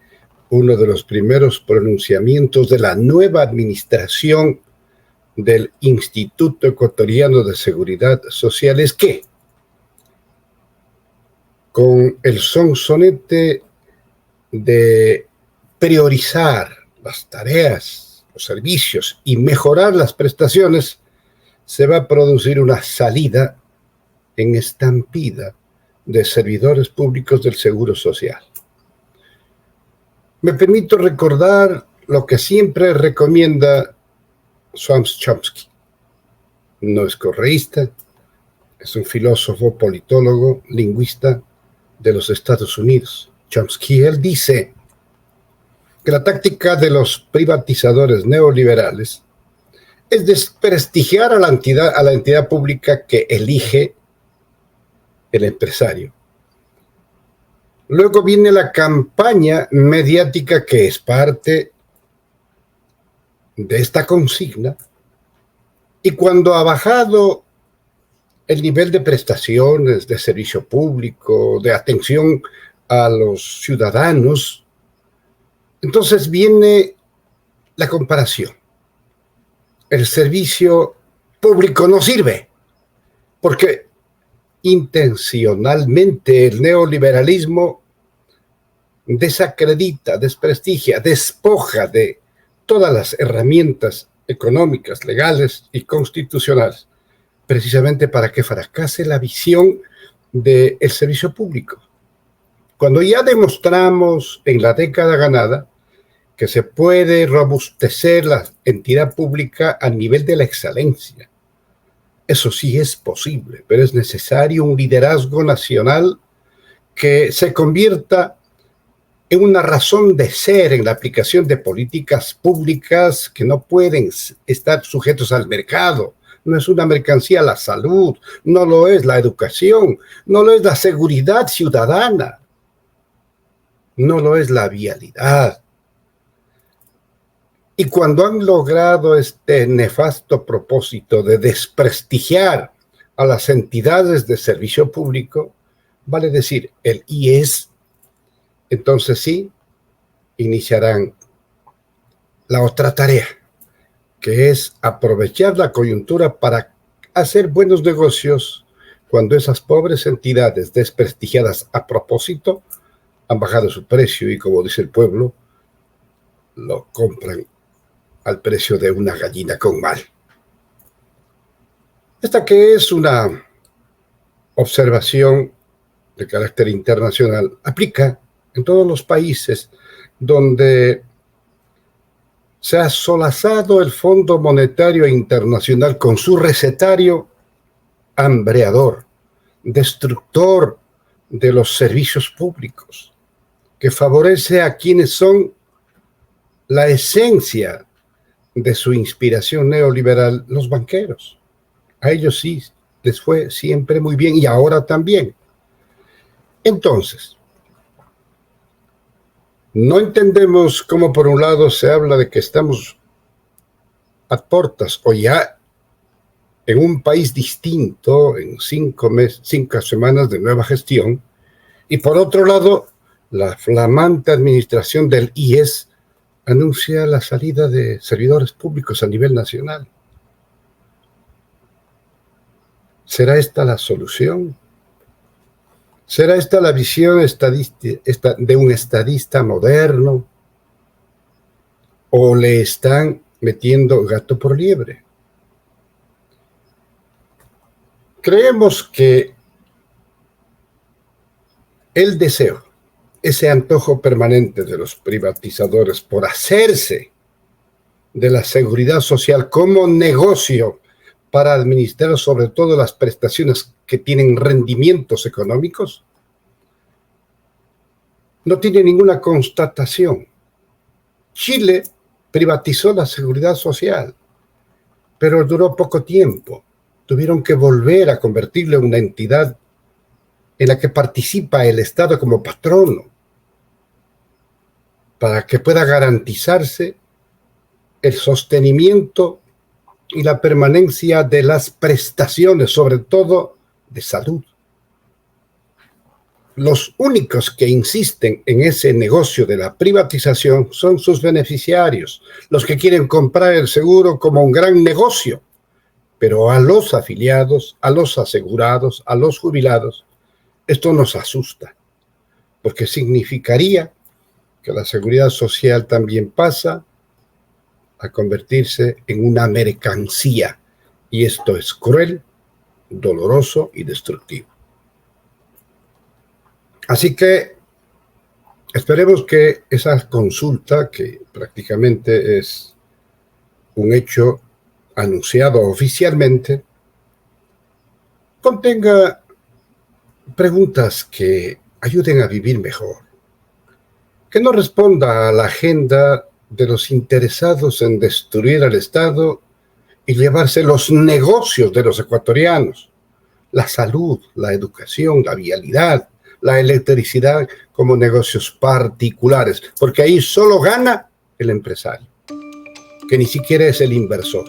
uno de los primeros pronunciamientos de la nueva administración del Instituto Ecuatoriano de Seguridad Social es que, con el sonsonete de priorizar las tareas, los servicios y mejorar las prestaciones, se va a producir una salida en estampida de servidores públicos del Seguro Social. Me permito recordar lo que siempre recomienda Chomsky. No es correísta, es un filósofo, politólogo, lingüista de los Estados Unidos. Chomsky, él dice que la táctica de los privatizadores neoliberales es desprestigiar a la entidad pública que elige el empresario. Luego viene la campaña mediática que es parte de esta consigna, y cuando ha bajado el nivel de prestaciones, de servicio público, de atención a los ciudadanos, entonces viene la comparación. El servicio público no sirve, porque intencionalmente el neoliberalismo desacredita, desprestigia, despoja de todas las herramientas económicas, legales y constitucionales, precisamente para que fracase la visión del servicio público. Cuando ya demostramos en la década ganada que se puede robustecer la entidad pública a nivel de la excelencia, eso sí es posible, pero es necesario un liderazgo nacional que se convierta en una razón de ser en la aplicación de políticas públicas que no pueden estar sujetos al mercado. No es una mercancía la salud, no lo es la educación, no lo es la seguridad ciudadana, no lo es la vialidad. Y cuando han logrado este nefasto propósito de desprestigiar a las entidades de servicio público, vale decir, el IES, entonces sí, iniciarán la otra tarea, que es aprovechar la coyuntura para hacer buenos negocios cuando esas pobres entidades desprestigiadas a propósito han bajado su precio y, como dice el pueblo, lo compran al precio de una gallina con mal. Esta que es una observación de carácter internacional, aplica en todos los países donde se ha solazado el Fondo Monetario Internacional con su recetario hambreador, destructor de los servicios públicos, que favorece a quienes son la esencia de su inspiración neoliberal, los banqueros. A ellos sí les fue siempre muy bien y ahora también. Entonces, no entendemos cómo por un lado se habla de que estamos a portas o ya en un país distinto, en 5 semanas de nueva gestión, y por otro lado, la flamante administración del IES anuncia la salida de servidores públicos a nivel nacional. ¿Será esta la solución? ¿Será esta la visión de un estadista moderno? ¿O le están metiendo gato por liebre? Creemos que el deseo, ese antojo permanente de los privatizadores por hacerse de la seguridad social como negocio para administrar sobre todo las prestaciones que tienen rendimientos económicos, no tiene ninguna constatación. Chile privatizó la seguridad social, pero duró poco tiempo. Tuvieron que volver a convertirlo en una entidad en la que participa el Estado como patrono, para que pueda garantizarse el sostenimiento y la permanencia de las prestaciones, sobre todo de salud. los únicos que insisten en ese negocio de la privatización son sus beneficiarios, los que quieren comprar el seguro como un gran negocio. Pero a los afiliados, a los asegurados, a los jubilados, esto nos asusta, porque significaría que la seguridad social también pasa a convertirse en una mercancía, y esto es cruel, doloroso y destructivo. Así que esperemos que esa consulta, que prácticamente es un hecho anunciado oficialmente, contenga preguntas que ayuden a vivir mejor, que no responda a la agenda de los interesados en destruir al Estado y llevarse los negocios de los ecuatorianos, la salud, la educación, la vialidad, la electricidad como negocios particulares, porque ahí solo gana el empresario, que ni siquiera es el inversor.